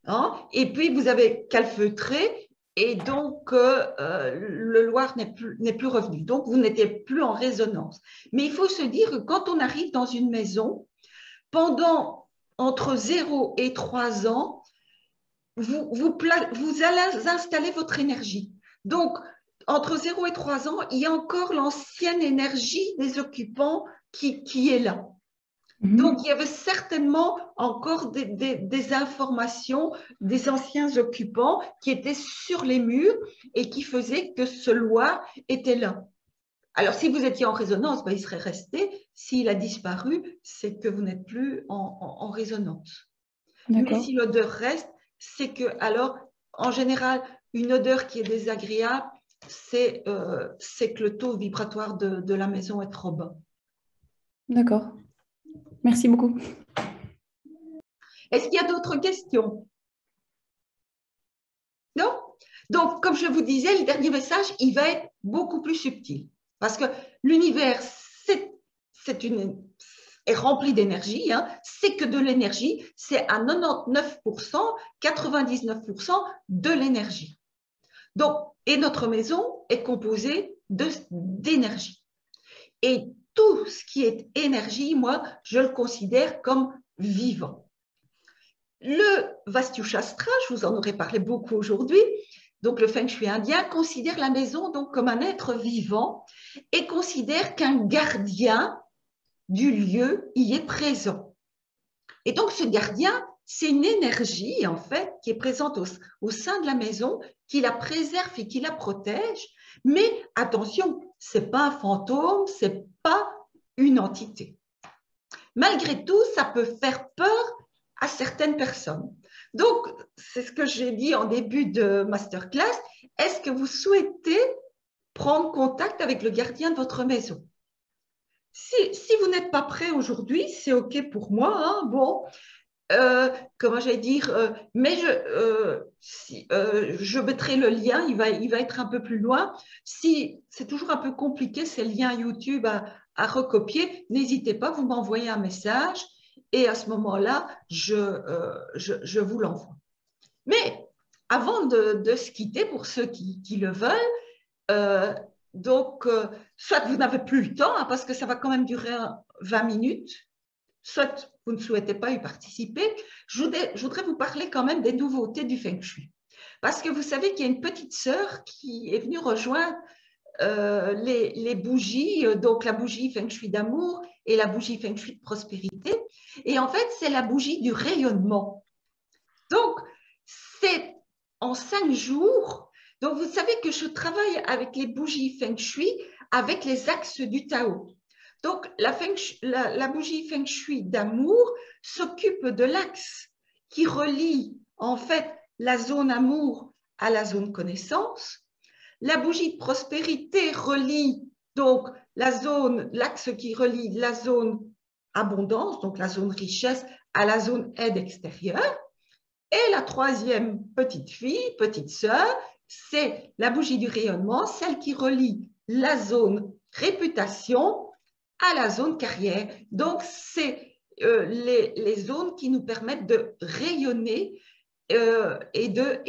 hein, et puis vous avez calfeutré, et donc le Loir n'est plus revenu. Donc, vous n'étiez plus en résonance. Mais il faut se dire que quand on arrive dans une maison, pendant entre 0 et 3 ans, vous allez installer votre énergie. Donc, entre 0 et 3 ans, il y a encore l'ancienne énergie des occupants qui est là. Donc, il y avait certainement encore des informations des anciens occupants qui étaient sur les murs et qui faisaient que ce Loir était là. Alors, si vous étiez en résonance, ben, il serait resté. S'il a disparu, c'est que vous n'êtes plus en résonance. Mais si l'odeur reste, c'est que, alors, en général, une odeur qui est désagréable, c'est que le taux vibratoire de la maison est trop bas. D'accord. Merci beaucoup. Est-ce qu'il y a d'autres questions? Non? Donc, comme je vous disais, le dernier message, il va être beaucoup plus subtil. Parce que l'univers, est rempli d'énergie, hein. C'est que de l'énergie, c'est à 99%, 99% de l'énergie. Donc, et notre maison est composée d'énergie. Et tout ce qui est énergie, moi, je le considère comme vivant. Le Vastu Shastra, je vous en aurais parlé beaucoup aujourd'hui, donc le Feng Shui indien considère la maison donc comme un être vivant et considère qu'un gardien du lieu y est présent. Et donc ce gardien, c'est une énergie en fait qui est présente au sein de la maison, qui la préserve et qui la protège. Mais attention, c'est pas un fantôme, c'est pas une entité. Malgré tout, ça peut faire peur à certaines personnes. Donc, c'est ce que j'ai dit en début de masterclass. Est-ce que vous souhaitez prendre contact avec le gardien de votre maison? Si vous n'êtes pas prêt aujourd'hui, c'est OK pour moi. Hein, bon, comment j'allais dire, mais je mettrai le lien, il va être un peu plus loin. Si c'est toujours un peu compliqué, ces liens YouTube à recopier, n'hésitez pas, vous m'envoyez un message et à ce moment-là, je vous l'envoie. Mais avant de se quitter, pour ceux qui le veulent, donc, soit vous n'avez plus le temps, hein, parce que ça va quand même durer 20 minutes, soit vous ne souhaitez pas y participer, je voudrais vous parler quand même des nouveautés du Feng Shui. Parce que vous savez qu'il y a une petite sœur qui est venue rejoindre les bougies, donc la bougie Feng Shui d'amour et la bougie Feng Shui de prospérité. Et en fait, c'est la bougie du rayonnement. Donc, c'est en 5 jours. Donc, vous savez que je travaille avec les bougies Feng Shui avec les axes du Tao. Donc, la bougie Feng Shui d'amour s'occupe de l'axe qui relie en fait la zone amour à la zone connaissance. La bougie de prospérité relie donc l'axe qui relie la zone abondance, donc la zone richesse, à la zone aide extérieure. Et la troisième petite fille, petite sœur, c'est la bougie du rayonnement, celle qui relie la zone réputation à la zone carrière. Donc, c'est les zones qui nous permettent de rayonner et de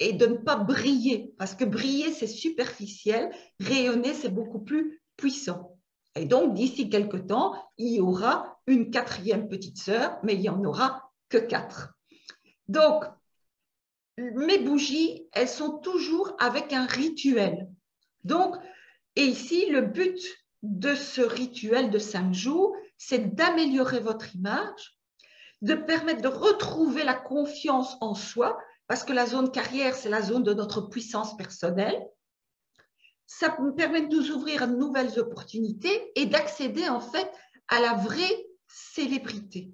ne pas briller. Parce que briller, c'est superficiel. Rayonner, c'est beaucoup plus puissant. Et donc, d'ici quelques temps, il y aura une quatrième petite sœur, mais il n'y en aura que 4. Donc, mes bougies, elles sont toujours avec un rituel. Donc, et ici, le but de ce rituel de 5 jours, c'est d'améliorer votre image, de permettre de retrouver la confiance en soi, parce que la zone carrière, c'est la zone de notre puissance personnelle. Ça me permet de nous ouvrir à de nouvelles opportunités et d'accéder en fait à la vraie célébrité.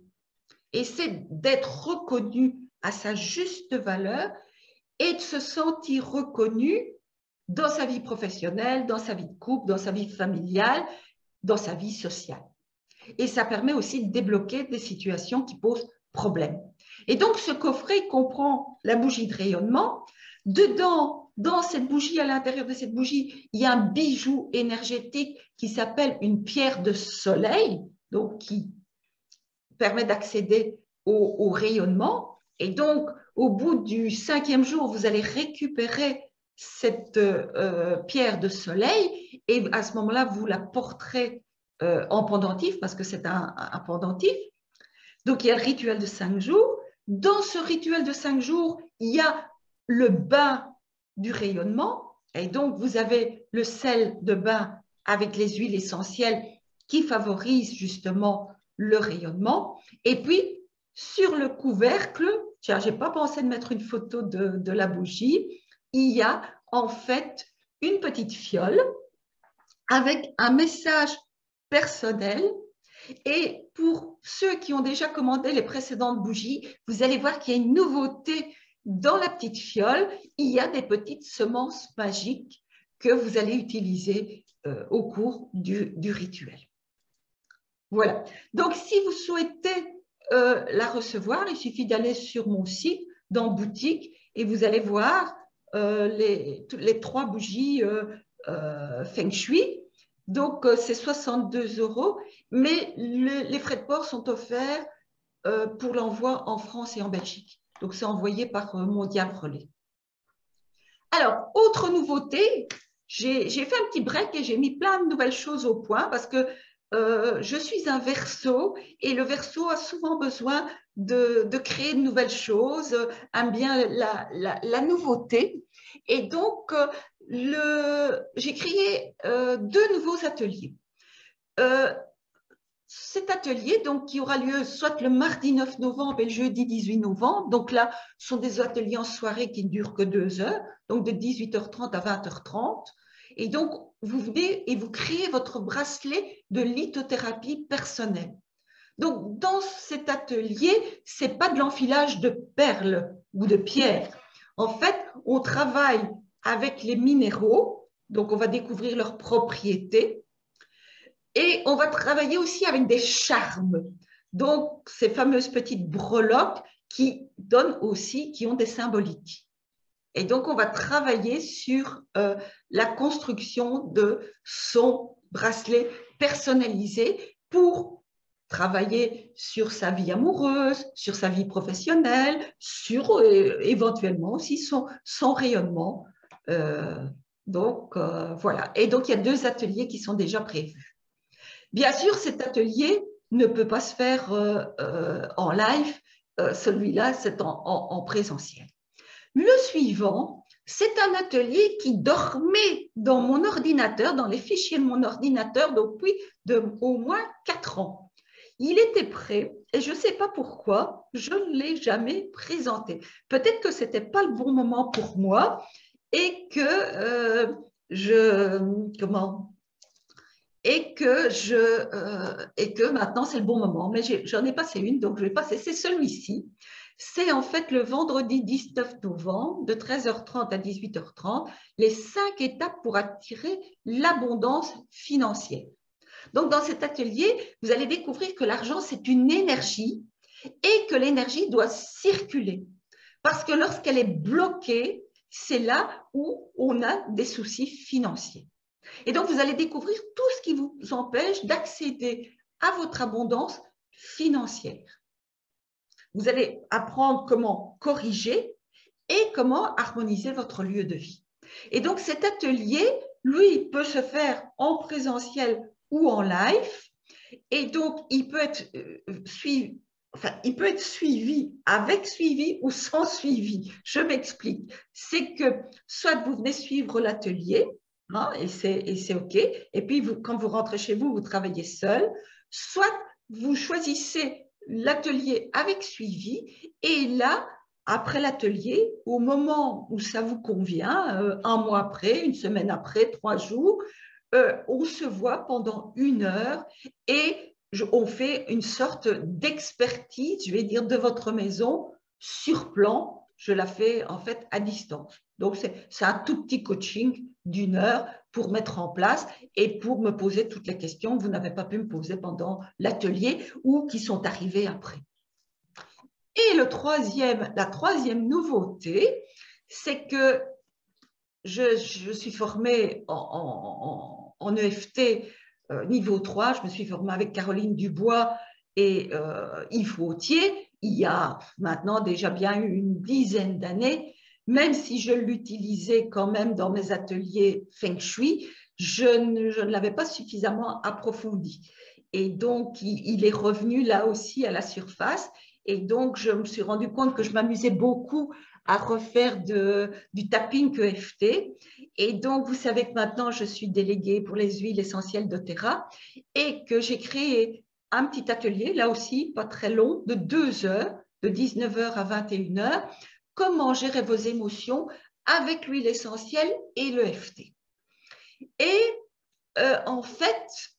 Et c'est d'être reconnu à sa juste valeur et de se sentir reconnu dans sa vie professionnelle, dans sa vie de couple, dans sa vie familiale, dans sa vie sociale. Et ça permet aussi de débloquer des situations qui posent problème. Et donc, ce coffret comprend la bougie de rayonnement. Dedans, dans cette bougie, à l'intérieur de cette bougie, il y a un bijou énergétique qui s'appelle une pierre de soleil, donc qui permet d'accéder au rayonnement. Et donc, au bout du 5e jour, vous allez récupérer cette pierre de soleil et à ce moment-là, vous la porterez en pendentif parce que c'est un pendentif. Donc, il y a le rituel de 5 jours. Dans ce rituel de 5 jours, il y a le bain du rayonnement. Et donc, vous avez le sel de bain avec les huiles essentielles qui favorisent justement le rayonnement. Et puis, sur le couvercle, tiens, je n'ai pas pensé de mettre une photo de la bougie, il y a en fait une petite fiole avec un message personnel. Et pour ceux qui ont déjà commandé les précédentes bougies, vous allez voir qu'il y a une nouveauté dans la petite fiole. Il y a des petites semences magiques que vous allez utiliser au cours du rituel. Voilà. Donc, si vous souhaitez la recevoir, il suffit d'aller sur mon site, dans boutique, et vous allez voir les 3 bougies Feng Shui. Donc, c'est 62 €, mais les frais de port sont offerts pour l'envoi en France et en Belgique. Donc, c'est envoyé par Mondial Relais. Alors, autre nouveauté, j'ai fait un petit break et j'ai mis plein de nouvelles choses au point parce que je suis un Verseau et le Verseau a souvent besoin de créer de nouvelles choses, aime bien la nouveauté. Et donc, j'ai créé 2 nouveaux ateliers. Cet atelier, donc, qui aura lieu soit le mardi 9 novembre et le jeudi 18 novembre. Donc là, ce sont des ateliers en soirée qui ne durent que 2 heures, donc de 18h30 à 20h30. Et donc, vous venez et vous créez votre bracelet de lithothérapie personnelle. Donc, dans cet atelier, ce n'est pas de l'enfilage de perles ou de pierres. En fait, on travaille avec les minéraux, donc on va découvrir leurs propriétés. Et on va travailler aussi avec des charmes. Donc, ces fameuses petites breloques qui donnent aussi, qui ont des symboliques. Et donc, on va travailler sur la construction de son bracelet personnalisé pour travailler sur sa vie amoureuse, sur sa vie professionnelle, sur éventuellement aussi son rayonnement. Donc, voilà. Et donc, il y a 2 ateliers qui sont déjà prévus. Bien sûr, cet atelier ne peut pas se faire en live. Celui-là, c'est en présentiel. Le suivant, c'est un atelier qui dormait dans mon ordinateur, dans les fichiers de mon ordinateur depuis au moins 4 ans. Il était prêt et je ne sais pas pourquoi, je ne l'ai jamais présenté. Peut-être que ce n'était pas le bon moment pour moi et que et que maintenant c'est le bon moment. Mais j'en ai passé une, donc je vais passer. C'est celui-ci. C'est en fait le vendredi 19 novembre de 13h30 à 18h30, les 5 étapes pour attirer l'abondance financière. Donc, dans cet atelier, vous allez découvrir que l'argent, c'est une énergie et que l'énergie doit circuler. Parce que lorsqu'elle est bloquée, c'est là où on a des soucis financiers. Et donc, vous allez découvrir tout ce qui vous empêche d'accéder à votre abondance financière. Vous allez apprendre comment corriger et comment harmoniser votre lieu de vie. Et donc, cet atelier, lui, peut se faire en présentiel ou en live. Et donc, il peut être suivi. Enfin, il peut être suivi avec suivi ou sans suivi. Je m'explique. C'est que soit vous venez suivre l'atelier, hein, et c'est OK. Et puis, quand vous rentrez chez vous, vous travaillez seul. Soit vous choisissez l'atelier avec suivi. Et là, après l'atelier, au moment où ça vous convient, un mois après, une semaine après, 3 jours, on se voit pendant 1 heure et on fait une sorte d'expertise, je vais dire, de votre maison sur plan. Je la fais en fait à distance. Donc, c'est un tout petit coaching d'1 heure pour mettre en place et pour me poser toutes les questions que vous n'avez pas pu me poser pendant l'atelier ou qui sont arrivées après. Et la troisième nouveauté, c'est que je suis formée en EFT niveau 3, je me suis formée avec Caroline Dubois et Yves Vautier, il y a maintenant déjà bien eu une dizaine d'années, même si je l'utilisais quand même dans mes ateliers Feng Shui, je ne l'avais pas suffisamment approfondi. Et donc, il est revenu là aussi à la surface. Et donc, je me suis rendu compte que je m'amusais beaucoup à refaire du tapping EFT. Et donc, vous savez que maintenant, je suis déléguée pour les huiles essentielles doTERRA et que j'ai créé un petit atelier, là aussi, pas très long, de 2 heures, de 19 h à 21 h. Comment gérer vos émotions avec l'huile essentielle et l'EFT. Et en fait,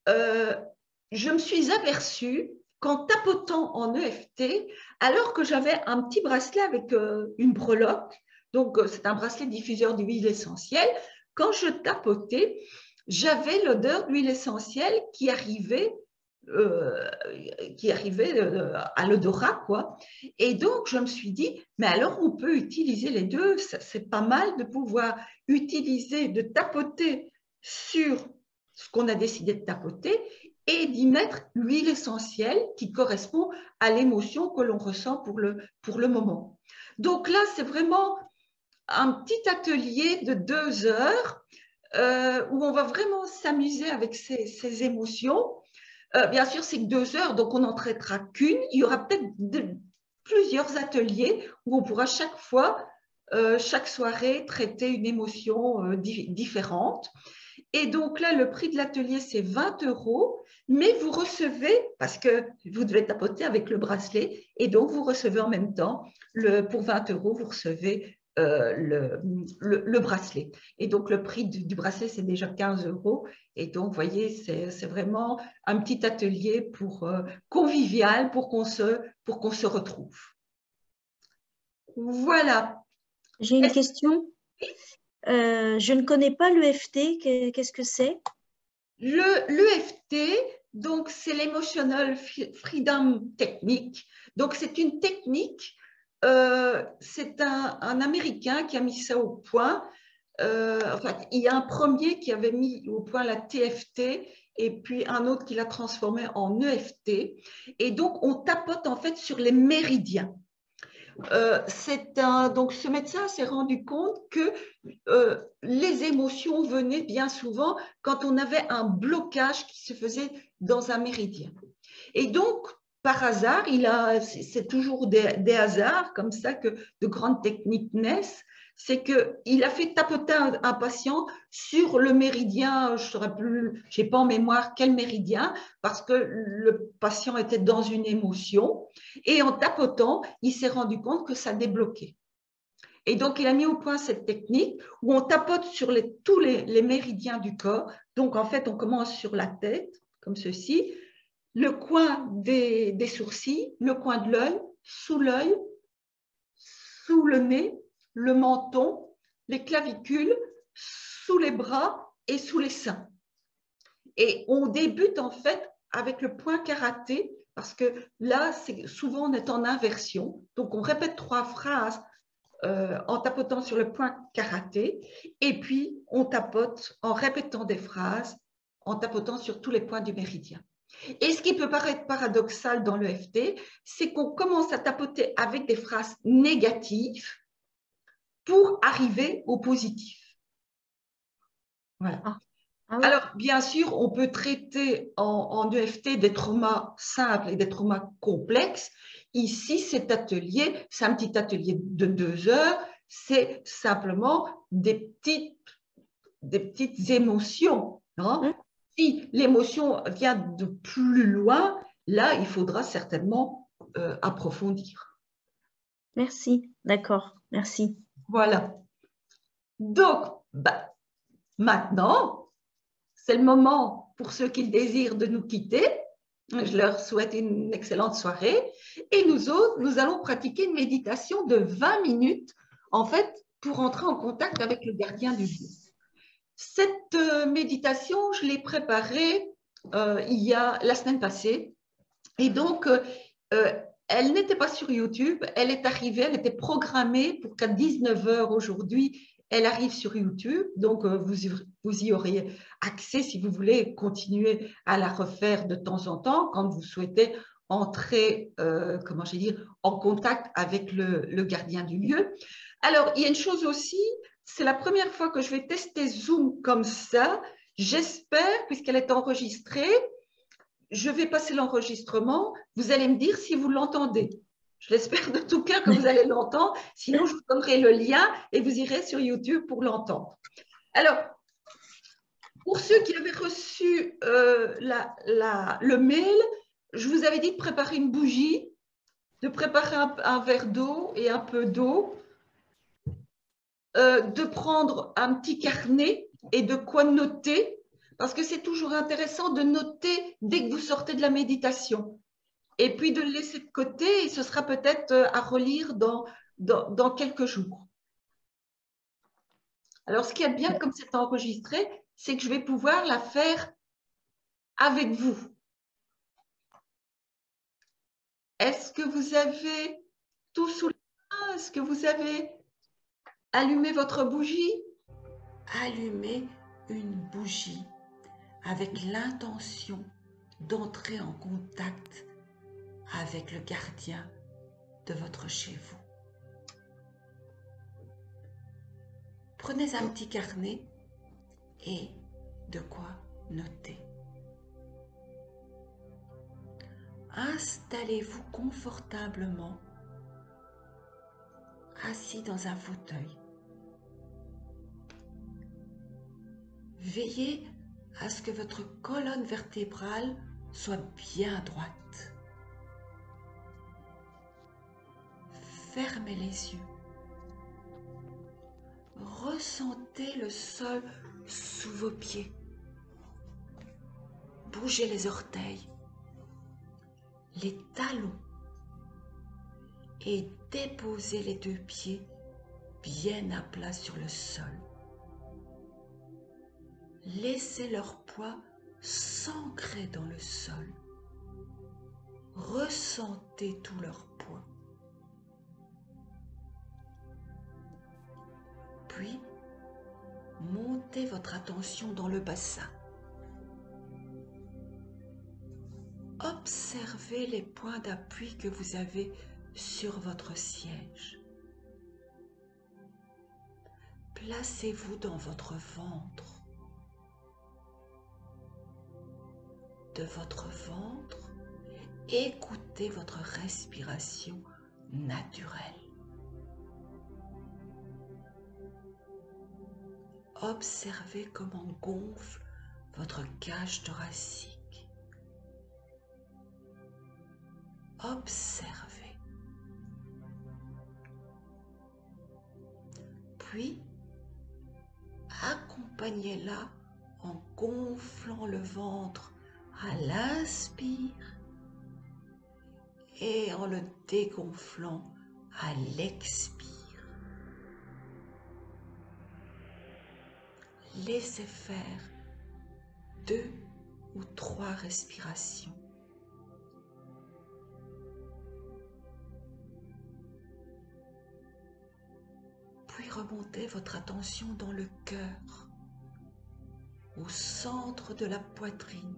je me suis aperçue qu'en tapotant en EFT, alors que j'avais un petit bracelet avec une breloque, donc c'est un bracelet diffuseur d'huile essentielle, quand je tapotais, j'avais l'odeur d'huile essentielle qui arrivait à l'odorat, quoi. Et donc, je me suis dit, mais alors on peut utiliser les deux, c'est pas mal de pouvoir utiliser, de tapoter sur ce qu'on a décidé de tapoter et d'y mettre l'huile essentielle qui correspond à l'émotion que l'on ressent pour le moment. Donc là, c'est vraiment un petit atelier de 2 heures où on va vraiment s'amuser avec ces émotions. Bien sûr, c'est que 2 heures, donc on n'en traitera qu'une. Il y aura peut-être plusieurs ateliers où on pourra chaque fois, chaque soirée, traiter une émotion différente. Et donc là, le prix de l'atelier, c'est 20 €, mais vous recevez, parce que vous devez tapoter avec le bracelet, et donc vous recevez en même temps, pour 20 €, vous recevez le bracelet. Et donc, le prix du bracelet, c'est déjà 15 €. Et donc, vous voyez, c'est vraiment un petit atelier convivial pour qu'on se retrouve. Voilà. J'ai une question. Je ne connais pas l'EFT. Qu'est-ce que c'est? L'EFT, donc, c'est l'Emotional Freedom Technique. Donc, c'est une technique. C'est un Américain qui a mis ça au point. Enfin, il y a un premier qui avait mis au point la TFT et puis un autre qui l'a transformé en EFT. Et donc, on tapote en fait sur les méridiens. Donc, ce médecin s'est rendu compte que les émotions venaient bien souvent quand on avait un blocage qui se faisait dans un méridien. Et donc, par hasard, c'est toujours des hasards comme ça que de grandes techniques naissent. C'est qu'il a fait tapoter un patient sur le méridien, je ne saurais plus, je n'ai pas en mémoire quel méridien, parce que le patient était dans une émotion. Et en tapotant, il s'est rendu compte que ça débloquait. Et donc, il a mis au point cette technique où on tapote sur tous les méridiens du corps. Donc, en fait, on commence sur la tête, comme ceci, le coin des sourcils, le coin de l'œil, sous le nez, le menton, les clavicules, sous les bras et sous les seins. Et on débute en fait avec le point karaté parce que là, souvent, on est en inversion. Donc, on répète 3 phrases en tapotant sur le point karaté, et puis on tapote en répétant des phrases, en tapotant sur tous les points du méridien. Et ce qui peut paraître paradoxal dans l'EFT, c'est qu'on commence à tapoter avec des phrases négatives pour arriver au positif. Voilà. Ah oui. Alors, bien sûr, on peut traiter en EFT des traumas simples et des traumas complexes. Ici, cet atelier, c'est un petit atelier de 2 heures, c'est simplement des petites émotions. Hein. Si l'émotion vient de plus loin, là, il faudra certainement approfondir. Merci, d'accord, merci. Voilà. Donc, maintenant, c'est le moment pour ceux qui désirent de nous quitter. Je leur souhaite une excellente soirée. Et nous autres, nous allons pratiquer une méditation de 20 minutes, en fait, pour entrer en contact avec le gardien du lieu. Cette méditation, je l'ai préparée il y a la semaine passée. Et donc, elle n'était pas sur YouTube. Elle est arrivée, elle était programmée pour qu'à 19 h aujourd'hui, elle arrive sur YouTube. Donc, vous y aurez accès si vous voulez continuer à la refaire de temps en temps quand vous souhaitez entrer, comment je vais dire, en contact avec le gardien du lieu. Alors, il y a une chose aussi, c'est la première fois que je vais tester Zoom comme ça. J'espère, puisqu'elle est enregistrée, je vais passer l'enregistrement. Vous allez me dire si vous l'entendez. Je l'espère de tout cœur que vous allez l'entendre. Sinon, je vous donnerai le lien et vous irez sur YouTube pour l'entendre. Alors, pour ceux qui avaient reçu le mail, je vous avais dit de préparer une bougie, de préparer un verre d'eau et un peu d'eau, de prendre un petit carnet et de quoi noter, parce que c'est toujours intéressant de noter dès que vous sortez de la méditation. Et puis de le laisser de côté, et ce sera peut-être à relire dans quelques jours. Alors, ce qui est bien, comme c'est enregistré, c'est que je vais pouvoir la faire avec vous. Est-ce que vous avez tout sous la main? Est-ce que vous avez allumé votre bougie? Allumez une bougie avec l'intention d'entrer en contact avec le gardien de votre chez vous. Prenez un petit carnet et de quoi noter. Installez-vous confortablement, assis dans un fauteuil. Veillez à ce que votre colonne vertébrale soit bien droite. Fermez les yeux. Ressentez le sol sous vos pieds. Bougez les orteils, les talons et déposez les 2 pieds bien à plat sur le sol. Laissez leur poids s'ancrer dans le sol. Ressentez tout leur poids. Puis, montez votre attention dans le bassin. Observez les points d'appui que vous avez sur votre siège. Placez-vous dans votre ventre. De votre ventre, écoutez votre respiration naturelle. Observez comment gonfle votre cage thoracique. Observez. Puis, accompagnez-la en gonflant le ventre à l'inspire et en le dégonflant à l'expire. Laissez faire 2 ou 3 respirations. remonter votre attention dans le cœur, au centre de la poitrine.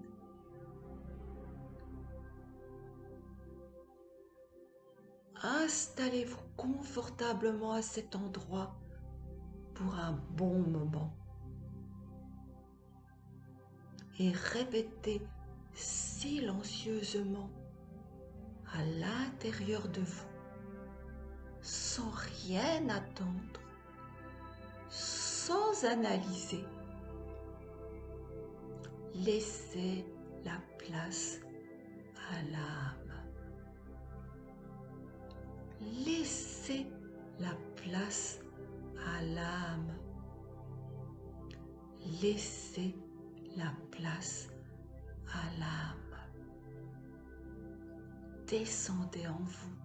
Installez-vous confortablement à cet endroit pour un bon moment et répétez silencieusement à l'intérieur de vous, sans rien attendre, sans analyser. Laissez la place à l'âme. Laissez la place à l'âme. Laissez la place à l'âme. Descendez en vous.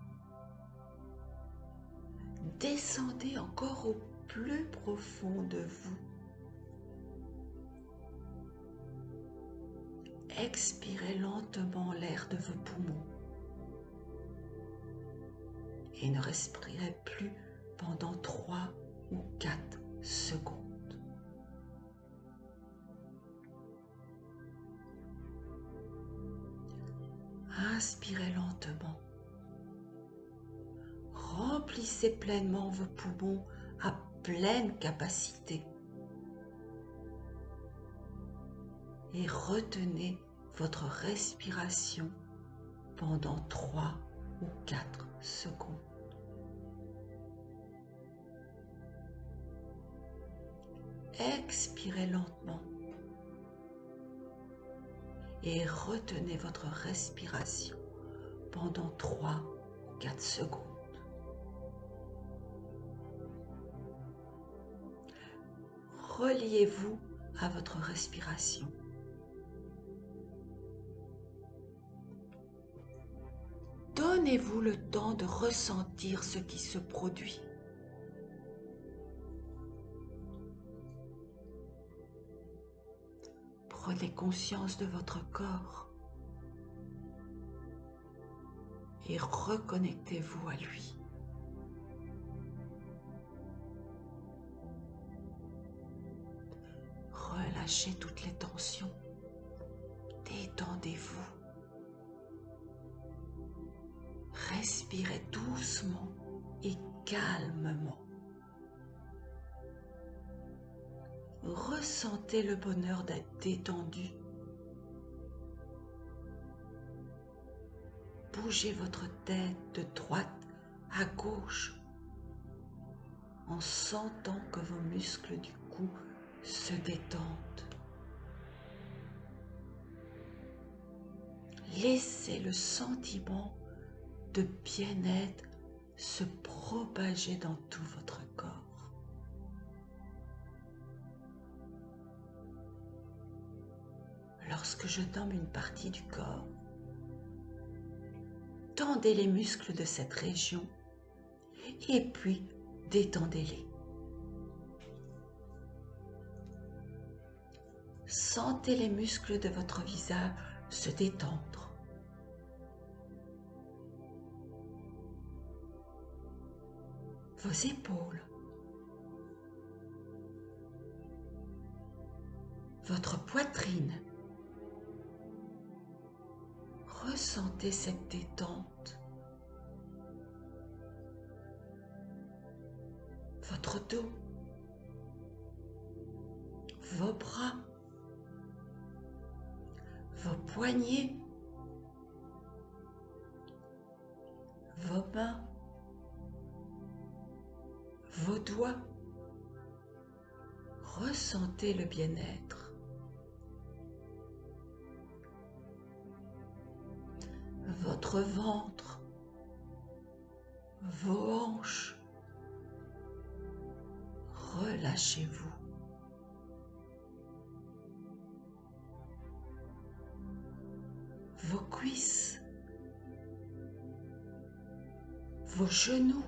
Descendez encore au plus profond de vous. Expirez lentement l'air de vos poumons et ne respirez plus pendant 3 ou 4 secondes. Inspirez lentement. Remplissez pleinement vos poumons à pleine capacité. Et retenez votre respiration pendant 3 ou 4 secondes. Expirez lentement et retenez votre respiration pendant 3 ou 4 secondes. Reliez-vous à votre respiration. Donnez-vous le temps de ressentir ce qui se produit. Prenez conscience de votre corps et reconnectez-vous à lui. Relâchez toutes les tensions. Détendez-vous. Respirez doucement et calmement. Ressentez le bonheur d'être détendu. Bougez votre tête de droite à gauche en sentant que vos muscles du cou se détendent. Laissez le sentiment de bien-être se propager dans tout votre corps. Lorsque je nomme une partie du corps, tendez les muscles de cette région et puis détendez-les. Sentez les muscles de votre visage se détendre. Vos épaules, votre poitrine. Ressentez cette détente. Votre dos, vos bras, vos poignets, vos mains, vos doigts. Ressentez le bien-être. Votre ventre, vos hanches. Relâchez-vous. Vos cuisses, vos genoux,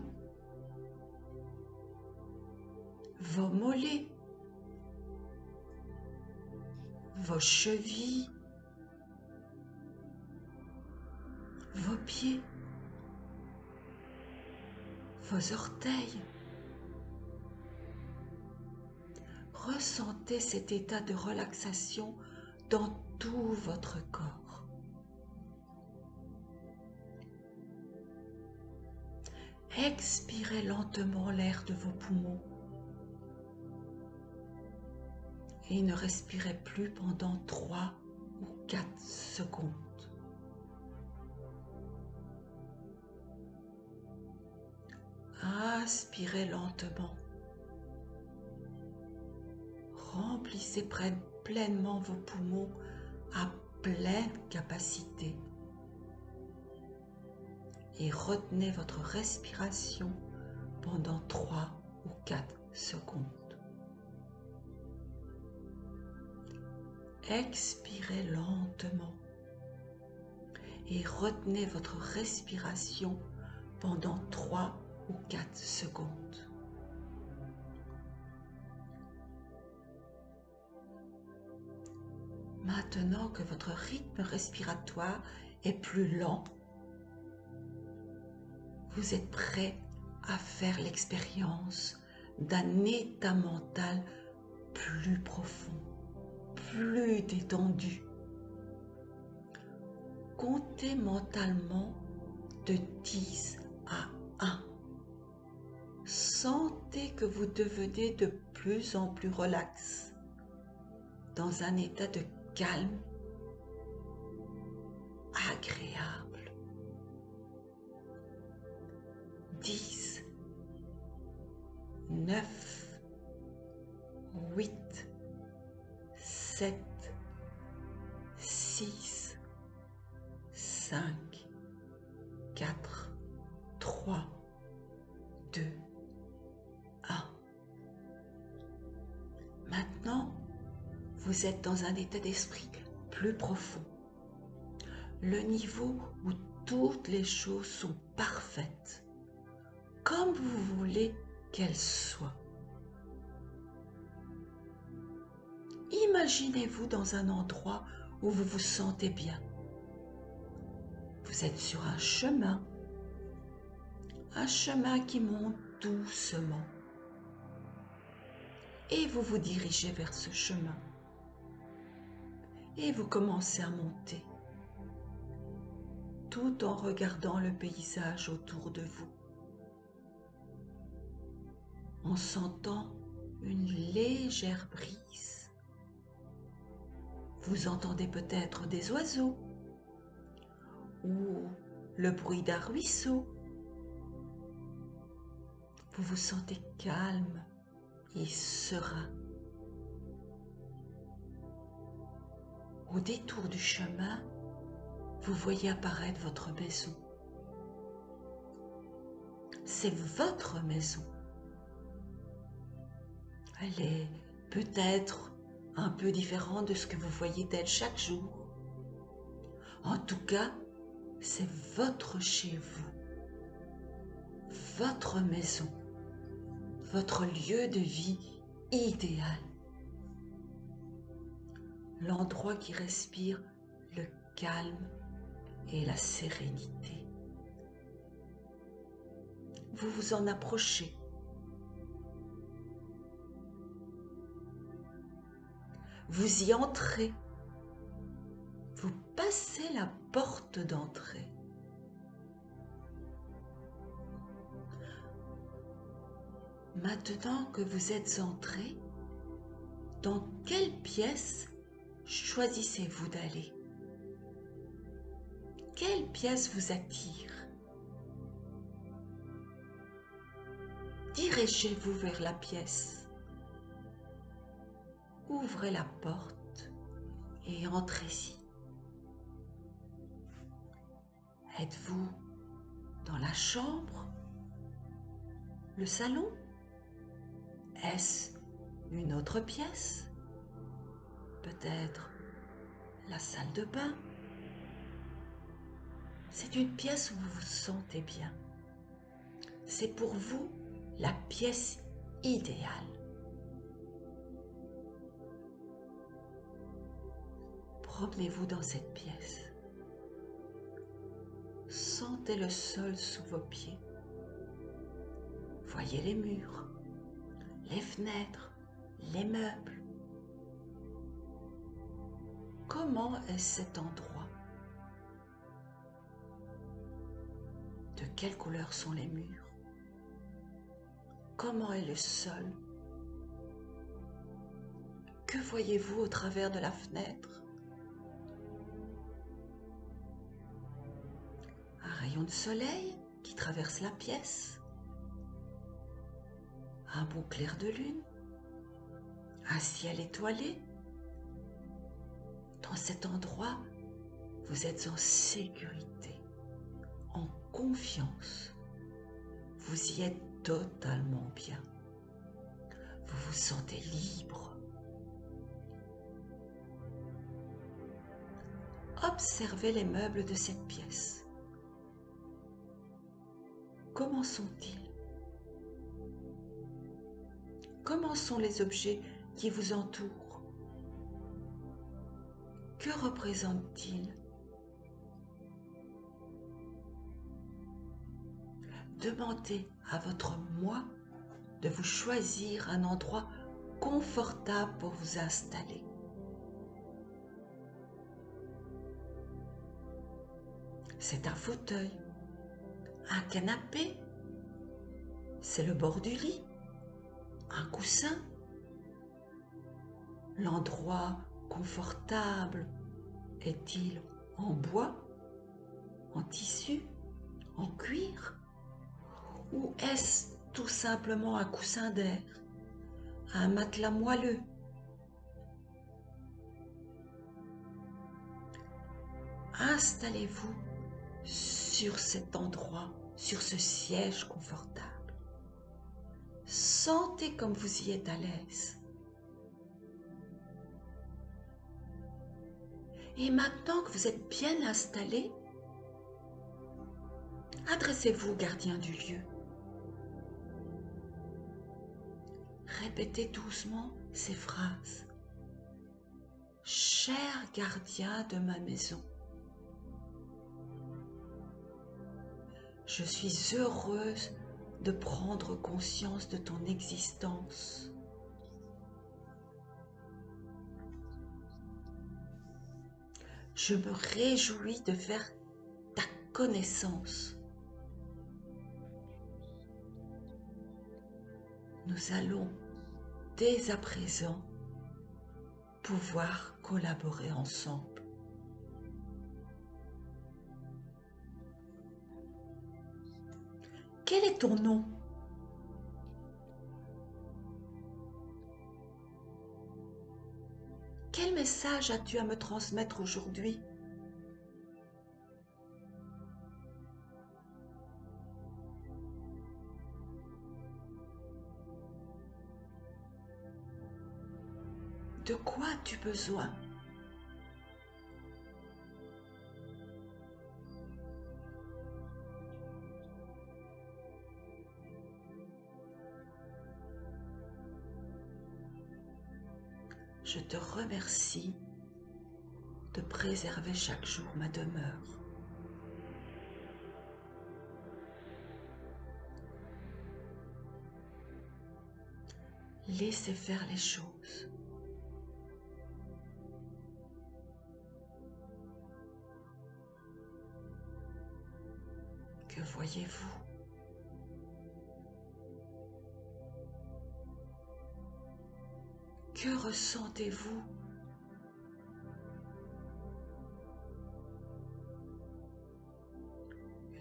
vos mollets, vos chevilles, vos pieds, vos orteils, ressentez cet état de relaxation dans tout votre corps. Expirez lentement l'air de vos poumons et ne respirez plus pendant 3 ou 4 secondes. Inspirez lentement. Remplissez pleinement vos poumons à pleine capacité. Et retenez votre respiration pendant 3 ou 4 secondes. Expirez lentement et retenez votre respiration pendant 3 ou 4 secondes. Maintenant que votre rythme respiratoire est plus lent, vous êtes prêt à faire l'expérience d'un état mental plus profond, plus détendu. Comptez mentalement de 10 à 1. Sentez que vous devenez de plus en plus relax, dans un état de calme, agréable. 10, 9, 8, 7, 6, 5, 4, 3, 2, 1. Maintenant, vous êtes dans un état d'esprit plus profond. Le niveau où toutes les choses sont parfaites, comme vous voulez qu'elles soient. Imaginez-vous dans un endroit où vous vous sentez bien. Vous êtes sur un chemin qui monte doucement. Et vous vous dirigez vers ce chemin. Et vous commencez à monter, tout en regardant le paysage autour de vous, en sentant une légère brise. Vous entendez peut-être des oiseaux ou le bruit d'un ruisseau. Vous vous sentez calme et serein. Au détour du chemin, vous voyez apparaître votre maison. C'est votre maison. Elle est peut-être un peu différente de ce que vous voyez d'elle chaque jour. En tout cas, c'est votre chez vous, votre maison, votre lieu de vie idéal. L'endroit qui respire le calme et la sérénité. Vous vous en approchez. Vous y entrez. Vous passez la porte d'entrée. Maintenant que vous êtes entré, dans quelle pièce choisissez-vous d'aller? Quelle pièce vous attire? Dirigez-vous vers la pièce. Ouvrez la porte et entrez-y. Êtes-vous dans la chambre? Le salon? Est-ce une autre pièce? Peut-être la salle de bain? C'est une pièce où vous vous sentez bien. C'est pour vous la pièce idéale. Promenez-vous dans cette pièce. Sentez le sol sous vos pieds. Voyez les murs, les fenêtres, les meubles. Comment est cet endroit? De quelle couleur sont les murs? Comment est le sol? Que voyez-vous au travers de la fenêtre? Un rayon de soleil qui traverse la pièce? Un beau clair de lune? Un ciel étoilé? Dans cet endroit, vous êtes en sécurité, en confiance. Vous y êtes totalement bien. Vous vous sentez libre. Observez les meubles de cette pièce. Comment sont-ils? Comment sont les objets qui vous entourent? Que représentent-ils? Demandez à votre moi de vous choisir un endroit confortable pour vous installer. C'est un fauteuil, un canapé, c'est le bord du lit, un coussin. L'endroit confortable est-il en bois, en tissu, en cuir? Ou est-ce tout simplement un coussin d'air, un matelas moelleux? Installez-vous sur cet endroit, sur ce siège confortable. Sentez comme vous y êtes à l'aise. Et maintenant que vous êtes bien installé, adressez-vous au gardien du lieu. Répétez doucement ces phrases. Cher gardien de ma maison, je suis heureuse de prendre conscience de ton existence. Je me réjouis de faire ta connaissance. Nous allons dès à présent pouvoir collaborer ensemble. Quel est ton nom? Quel message as-tu à me transmettre aujourd'hui? De quoi as-tu besoin? Je te remercie de préserver chaque jour ma demeure. Laissez faire les choses. Que voyez-vous? Que ressentez-vous?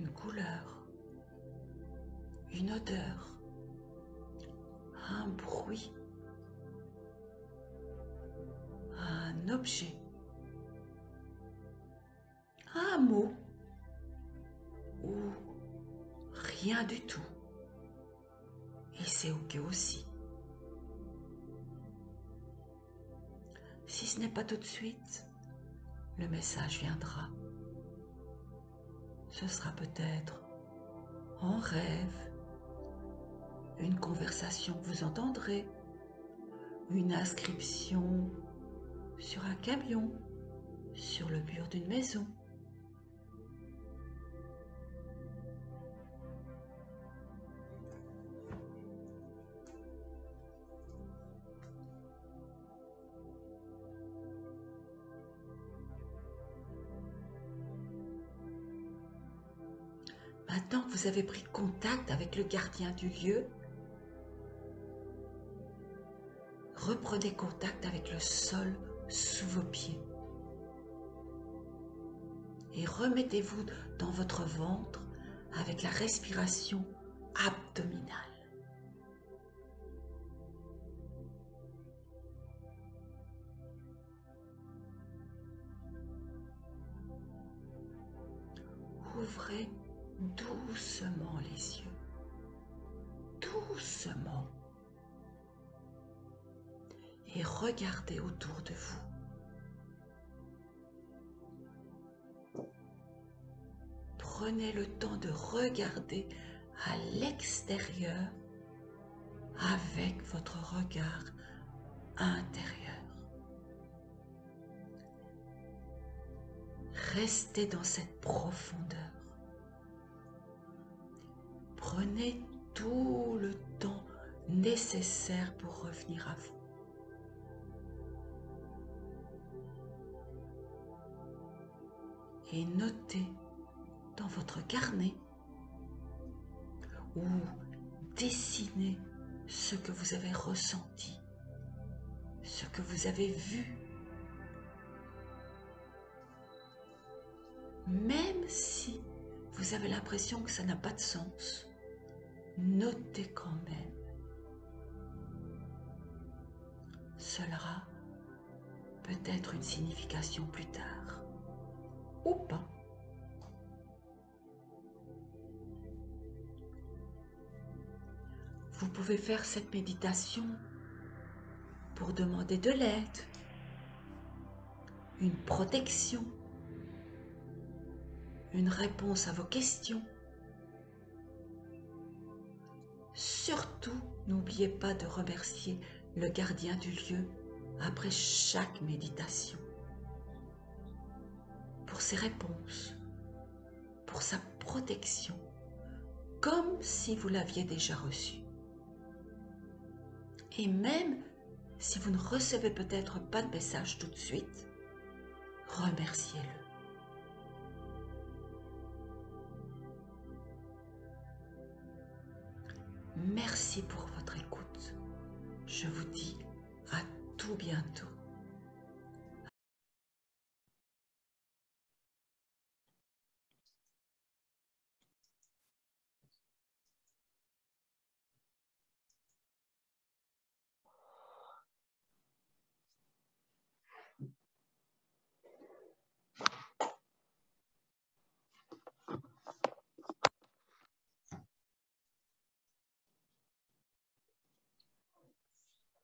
Une couleur, une odeur, un bruit, un objet, un mot ou rien du tout. Et c'est ok aussi. Si ce n'est pas tout de suite, le message viendra. Ce sera peut-être en rêve, une conversation que vous entendrez, une inscription sur un camion, sur le mur d'une maison. Maintenant que vous avez pris contact avec le gardien du lieu, reprenez contact avec le sol sous vos pieds. Et remettez-vous dans votre ventre avec la respiration abdominale. Ouvrez doucement les yeux, doucement, et regardez autour de vous. Prenez le temps de regarder à l'extérieur avec votre regard intérieur. Restez dans cette profondeur. Prenez tout le temps nécessaire pour revenir à vous. Et notez dans votre carnet ou dessinez ce que vous avez ressenti, ce que vous avez vu. Même si vous avez l'impression que ça n'a pas de sens, notez quand même. Cela aura peut-être une signification plus tard, ou pas. Vous pouvez faire cette méditation pour demander de l'aide, une protection, une réponse à vos questions. Surtout, n'oubliez pas de remercier le gardien du lieu après chaque méditation pour ses réponses, pour sa protection, comme si vous l'aviez déjà reçue. Et même si vous ne recevez peut-être pas de message tout de suite, remerciez-le. Merci pour votre écoute. Je vous dis à tout bientôt.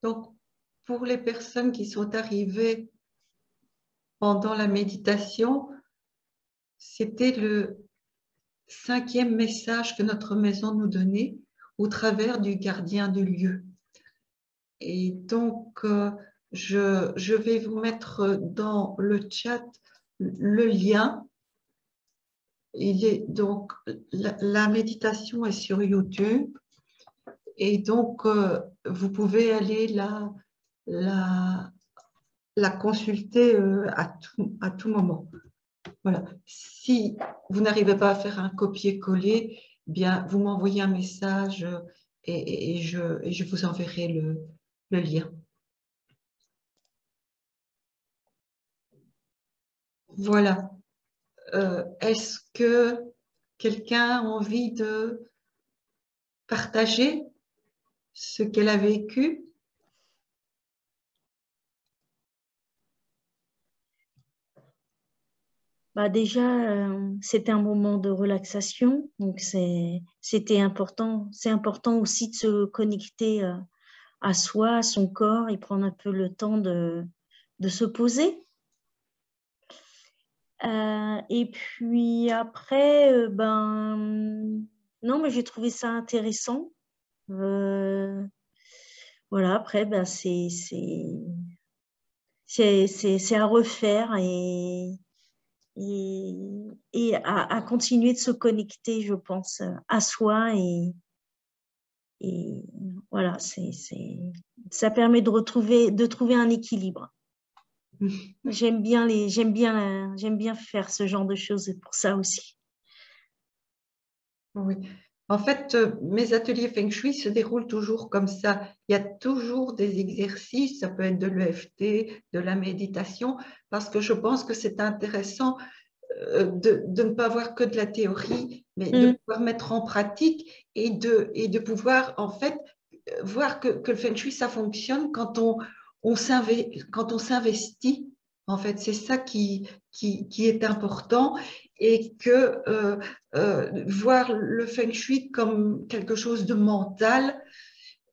Donc, pour les personnes qui sont arrivées pendant la méditation, c'était le 5e message que notre maison nous donnait au travers du gardien du lieu. Et donc, je vais vous mettre dans le chat le lien. Donc, la méditation est sur YouTube. Et donc, vous pouvez aller la consulter à tout moment. Voilà. Si vous n'arrivez pas à faire un copier-coller, bien, vous m'envoyez un message et je vous enverrai le lien. Voilà. Est-ce que quelqu'un a envie de partager ce qu'elle a vécu? Bah déjà, c'était un moment de relaxation, donc c'était important. C'est important aussi de se connecter à soi, à son corps et prendre un peu le temps de se poser. Et puis après, non, mais j'ai trouvé ça intéressant. Voilà, après, c'est à refaire et à continuer de se connecter, je pense, à soi et voilà, ça permet de trouver un équilibre. J'aime bien faire ce genre de choses pour ça aussi. Oui. En fait, mes ateliers Feng Shui se déroulent toujours comme ça. Il y a toujours des exercices, ça peut être de l'EFT, de la méditation, parce que je pense que c'est intéressant de ne pas voir que de la théorie, mais de pouvoir mettre en pratique et de pouvoir en fait voir que le Feng Shui, ça fonctionne quand on s'investit. En fait, c'est ça qui est important et que voir le Feng Shui comme quelque chose de mental,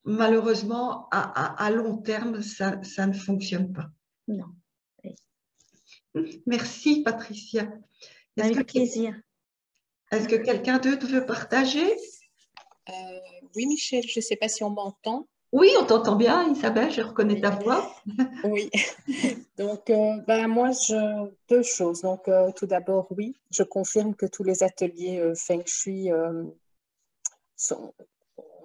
malheureusement, à long terme, ça ne fonctionne pas. Non. Merci, Patricia. Avec plaisir. Est-ce que quelqu'un d'autre veut partager? Oui, Michel, je ne sais pas si on m'entend. Oui, on t'entend bien, Isabelle, je reconnais ta voix. Oui. Donc, moi, deux choses. Donc, tout d'abord, oui, je confirme que tous les ateliers Feng Shui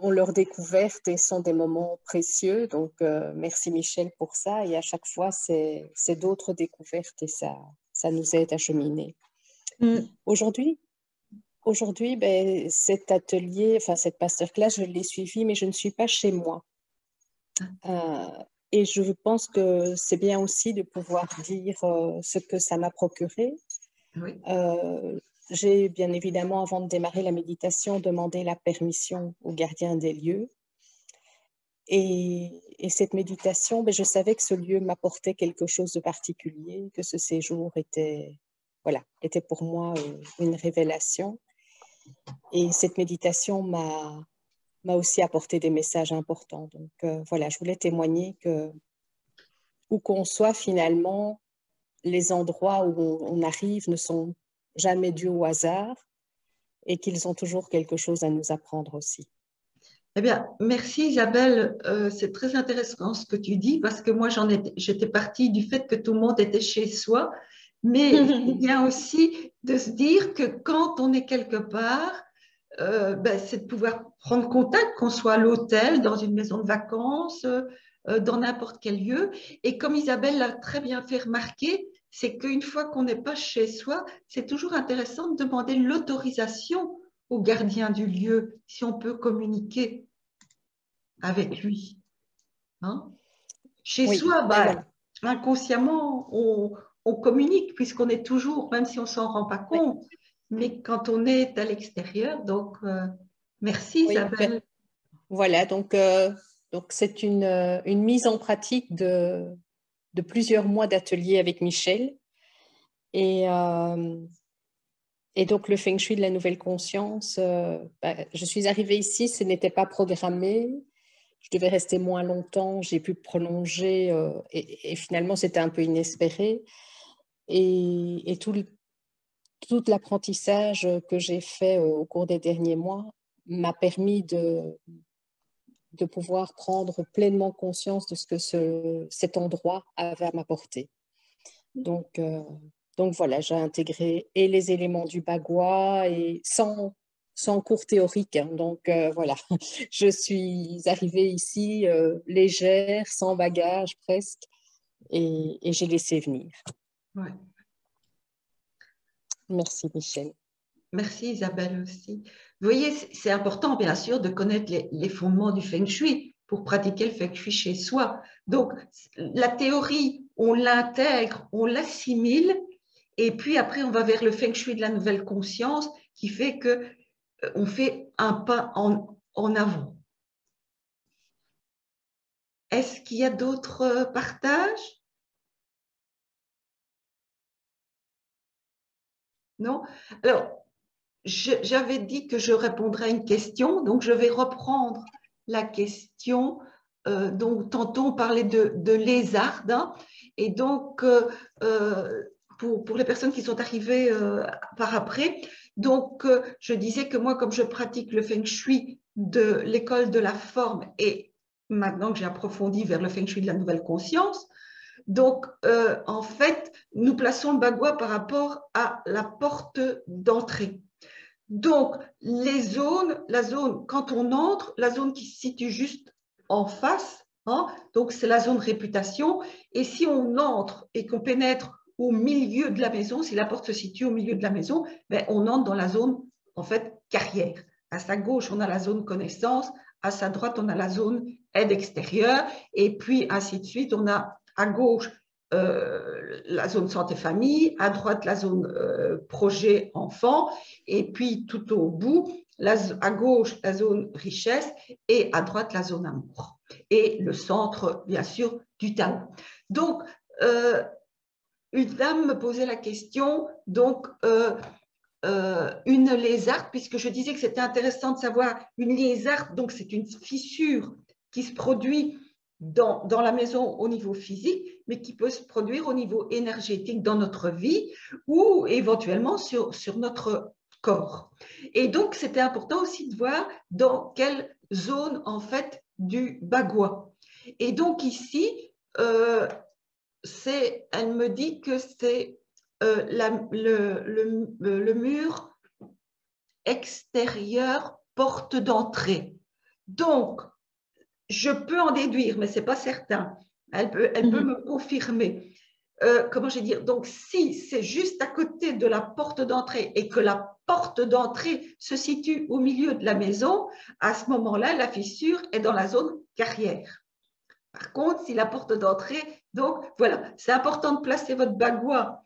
ont leur découverte et sont des moments précieux. Donc, merci Michel pour ça. Et à chaque fois, c'est d'autres découvertes et ça nous aide à cheminer. Aujourd'hui, cet atelier, enfin cette masterclass, je l'ai suivi, mais je ne suis pas chez moi. Et je pense que c'est bien aussi de pouvoir dire ce que ça m'a procuré. Oui. J'ai bien évidemment, avant de démarrer la méditation, demandé la permission au gardien des lieux. Et cette méditation, je savais que ce lieu m'apportait quelque chose de particulier, que ce séjour était pour moi une révélation. Et cette méditation m'a aussi apporté des messages importants. Donc je voulais témoigner que où qu'on soit finalement, les endroits où on arrive ne sont jamais dus au hasard et qu'ils ont toujours quelque chose à nous apprendre aussi. Eh bien, merci Isabelle, c'est très intéressant ce que tu dis parce que moi j'étais partie du fait que tout le monde était chez soi, mais il vient aussi de se dire que quand on est quelque part, c'est de pouvoir prendre contact, qu'on soit à l'hôtel, dans une maison de vacances, dans n'importe quel lieu. Et comme Isabelle l'a très bien fait remarquer, c'est qu'une fois qu'on n'est pas chez soi, c'est toujours intéressant de demander l'autorisation au gardien du lieu si on peut communiquer avec lui. Hein? Chez soi, voilà. inconsciemment, on communique puisqu'on est toujours, même si on ne s'en rend pas compte, mais quand on est à l'extérieur, donc merci Isabelle. Voilà, donc c'est une mise en pratique de plusieurs mois d'atelier avec Michel. Et donc, le Feng Shui de la nouvelle conscience, je suis arrivée ici, ce n'était pas programmé. Je devais rester moins longtemps, j'ai pu prolonger et finalement, c'était un peu inespéré. Et tout l'apprentissage que j'ai fait au cours des derniers mois m'a permis de pouvoir prendre pleinement conscience de ce que cet endroit avait à m'apporter. Donc voilà, j'ai intégré et les éléments du bagua et sans cours théorique. Hein. Donc voilà, je suis arrivée ici légère, sans bagage presque, et j'ai laissé venir. Ouais. Merci Michel. Merci Isabelle aussi. Vous voyez, c'est important bien sûr de connaître les fondements du Feng Shui pour pratiquer le Feng Shui chez soi. Donc la théorie, on l'intègre, on l'assimile, et puis après on va vers le Feng Shui de la nouvelle conscience qui fait que on fait un pas en avant. Est-ce qu'il y a d'autres partages? Non? Alors, j'avais dit que je répondrais à une question, donc je vais reprendre la question. Donc, tantôt, on parlait de lézardes, hein, et donc, pour les personnes qui sont arrivées par après, donc, je disais que moi, comme je pratique le Feng Shui de l'école de la forme et maintenant que j'ai approfondi vers le Feng Shui de la nouvelle conscience, donc, en fait, nous plaçons le bagua par rapport à la porte d'entrée. Donc, la zone, quand on entre, la zone qui se situe juste en face, hein, donc c'est la zone réputation. Et si on entre et qu'on pénètre au milieu de la maison, si la porte se situe au milieu de la maison, on entre dans la zone en fait, carrière. À sa gauche, on a la zone connaissance, à sa droite, on a la zone aide extérieure, et puis ainsi de suite, on a à gauche la zone santé-famille, à droite la zone projet enfant, et puis tout au bout, à gauche la zone richesse, et à droite la zone amour. Et le centre, bien sûr, du talent. Donc, une dame me posait la question, donc, une lézarde, puisque je disais que c'était intéressant de savoir une lézarde, donc c'est une fissure qui se produit dans la maison au niveau physique, mais qui peut se produire au niveau énergétique dans notre vie ou éventuellement sur notre corps. Et donc, c'était important aussi de voir dans quelle zone, en fait, du bagua. Et donc, ici, elle me dit que c'est le mur extérieur, porte d'entrée. Donc, je peux en déduire, mais ce n'est pas certain. Elle peut me confirmer. Comment je vais dire? Donc, si c'est juste à côté de la porte d'entrée et que la porte d'entrée se situe au milieu de la maison, à ce moment-là, la fissure est dans la zone carrière. Par contre, si la porte d'entrée, donc voilà, c'est important de placer votre bagua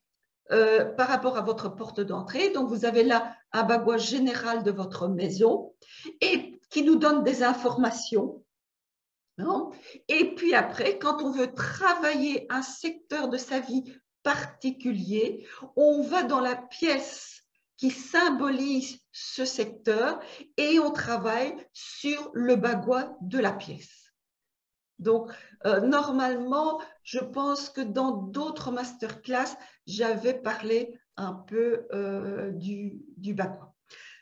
par rapport à votre porte d'entrée. Donc, vous avez là un bagua général de votre maison et qui nous donne des informations. Non? Et puis après, quand on veut travailler un secteur de sa vie particulier, on va dans la pièce qui symbolise ce secteur et on travaille sur le bagua de la pièce. Donc, normalement, je pense que dans d'autres masterclass, j'avais parlé un peu du bagua.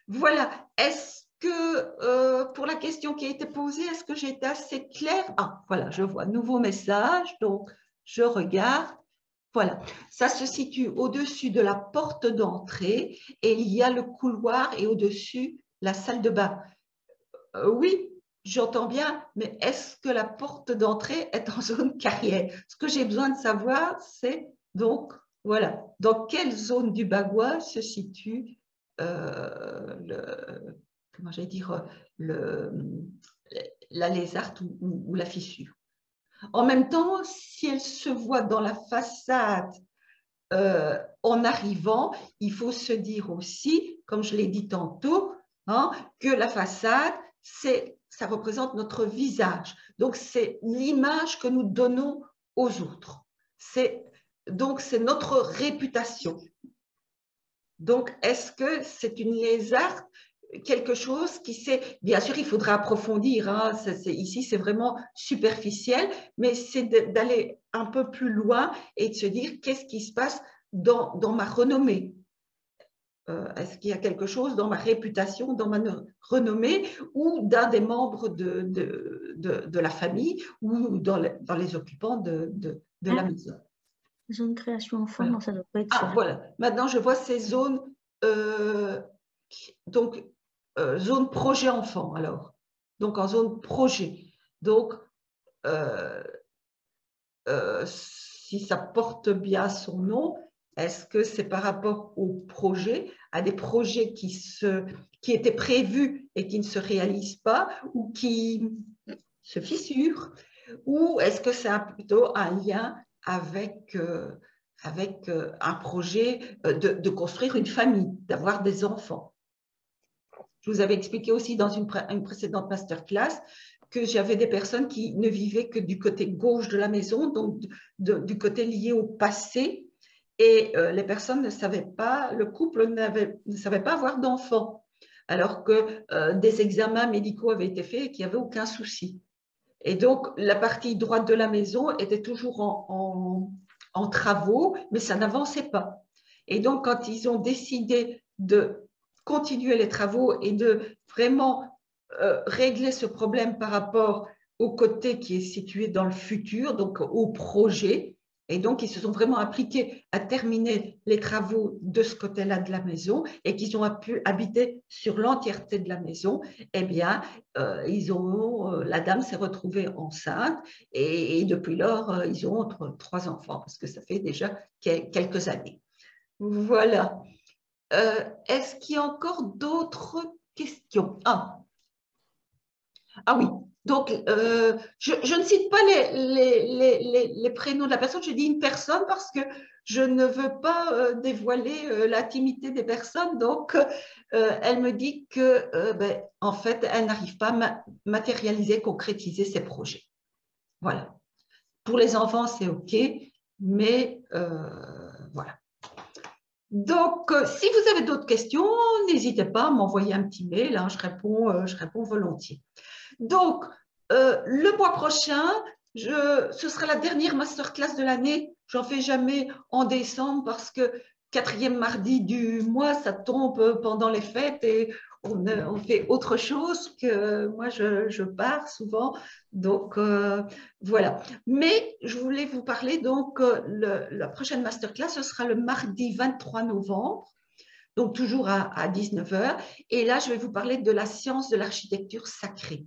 Voilà. Est-ce que, pour la question qui a été posée, est-ce que j'ai été assez claire? Ah, voilà, je vois, nouveau message, donc je regarde. Voilà, ça se situe au-dessus de la porte d'entrée et il y a le couloir et au-dessus, la salle de bain. Oui, j'entends bien, mais est-ce que la porte d'entrée est en zone carrière? Ce que j'ai besoin de savoir, c'est donc, voilà, dans quelle zone du bagua se situe comment j'allais dire, la lézarde ou la fissure. En même temps, si elle se voit dans la façade en arrivant, il faut se dire aussi, comme je l'ai dit tantôt, hein, que la façade, ça représente notre visage. Donc, c'est l'image que nous donnons aux autres. Donc, c'est notre réputation. Donc, est-ce que c'est une lézarde, quelque chose qui c'est, bien sûr, il faudra approfondir, hein, ici c'est vraiment superficiel, mais c'est d'aller un peu plus loin et de se dire qu'est-ce qui se passe dans ma renommée. Est-ce qu'il y a quelque chose dans ma réputation, dans ma renommée ou d'un des membres de la famille ou dans les occupants de la maison? Zone création enfant, Voilà. non, ça ne doit pas être Ah, ça. voilà. Maintenant, je vois ces zones, donc, zone projet enfant, alors. Donc, en zone projet. Donc, si ça porte bien son nom, est-ce que c'est par rapport au projet, à des projets qui étaient prévus et qui ne se réalisent pas ou qui se fissurent? Ou est-ce que c'est plutôt un lien avec un projet de construire une famille, d'avoir des enfants? Je vous avais expliqué aussi dans une précédente masterclass que j'avais des personnes qui ne vivaient que du côté gauche de la maison, donc du côté lié au passé, et les personnes ne savaient pas, le couple ne savait pas avoir d'enfants, alors que des examens médicaux avaient été faits et qu'il n'y avait aucun souci. Et donc, la partie droite de la maison était toujours en travaux, mais ça n'avançait pas. Et donc, quand ils ont décidé de continuer les travaux et de vraiment régler ce problème par rapport au côté qui est situé dans le futur, donc au projet, et donc ils se sont vraiment appliqués à terminer les travaux de ce côté-là de la maison et qu'ils ont pu habiter sur l'entièreté de la maison, eh bien, la dame s'est retrouvée enceinte et depuis lors, ils ont 3 enfants parce que ça fait déjà quelques années. Voilà. Est-ce qu'il y a encore d'autres questions? Ah oui, donc je ne cite pas les prénoms de la personne, je dis une personne parce que je ne veux pas dévoiler l'intimité des personnes. Donc, elle me dit que, en fait, elle n'arrive pas à matérialiser, concrétiser ses projets. Voilà. Pour les enfants, c'est OK, mais voilà. Donc, si vous avez d'autres questions, n'hésitez pas à m'envoyer un petit mail, hein, je réponds volontiers. Donc, le mois prochain, ce sera la dernière masterclass de l'année. J'en fais jamais en décembre parce que 4e mardi du mois, ça tombe pendant les fêtes et on fait autre chose que moi, je pars souvent. Donc, voilà. Mais je voulais vous parler, donc, la prochaine masterclass, ce sera le mardi 23 novembre. Donc, toujours à 19 h. Et là, je vais vous parler de la science de l'architecture sacrée.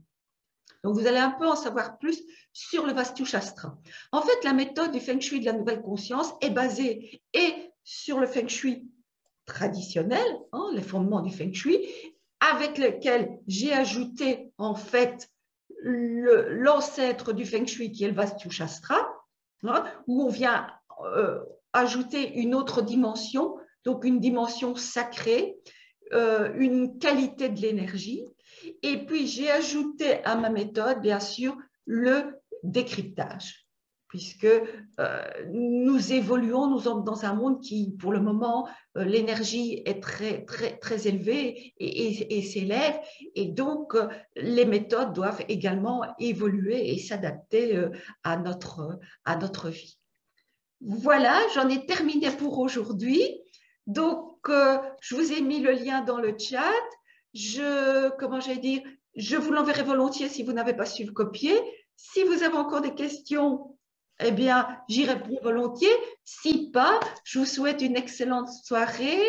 Donc, vous allez un peu en savoir plus sur le Vastu Shastra. En fait, la méthode du Feng Shui de la nouvelle conscience est basée et sur le Feng Shui traditionnel, hein, les fondements du Feng Shui, avec lequel j'ai ajouté en fait l'ancêtre du Feng Shui qui est le Vastu Shastra, hein, où on vient ajouter une autre dimension, donc une dimension sacrée, une qualité de l'énergie. Et puis, j'ai ajouté à ma méthode, bien sûr, le décryptage, puisque nous évoluons, nous sommes dans un monde qui, pour le moment, l'énergie est très, très, très élevée et s'élève. Et donc, les méthodes doivent également évoluer et s'adapter à notre vie. Voilà, j'en ai terminé pour aujourd'hui. Donc, je vous ai mis le lien dans le chat. Comment j'allais dire, je vous l'enverrai volontiers si vous n'avez pas su le copier. Si vous avez encore des questions, eh bien, j'y réponds volontiers. Si pas, je vous souhaite une excellente soirée.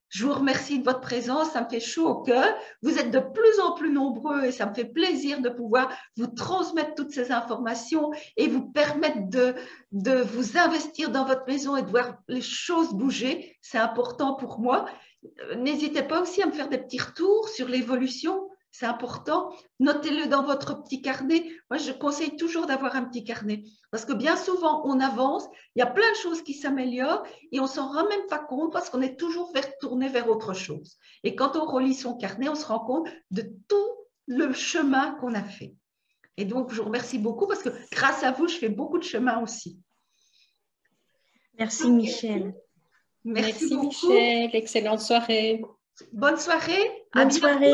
Je vous remercie de votre présence, ça me fait chaud au cœur. Vous êtes de plus en plus nombreux et ça me fait plaisir de pouvoir vous transmettre toutes ces informations et vous permettre de vous investir dans votre maison et de voir les choses bouger. C'est important pour moi. N'hésitez pas aussi à me faire des petits retours sur l'évolution, c'est important. Notez-le dans votre petit carnet. Moi, je conseille toujours d'avoir un petit carnet parce que bien souvent, on avance, il y a plein de choses qui s'améliorent et on ne s'en rend même pas compte parce qu'on est toujours tourné vers autre chose. Et quand on relit son carnet, on se rend compte de tout le chemin qu'on a fait. Et donc, je vous remercie beaucoup parce que grâce à vous, je fais beaucoup de chemin aussi. Merci, Michèle. Merci beaucoup. Michèle, excellente soirée. Bonne soirée. Bonne soirée.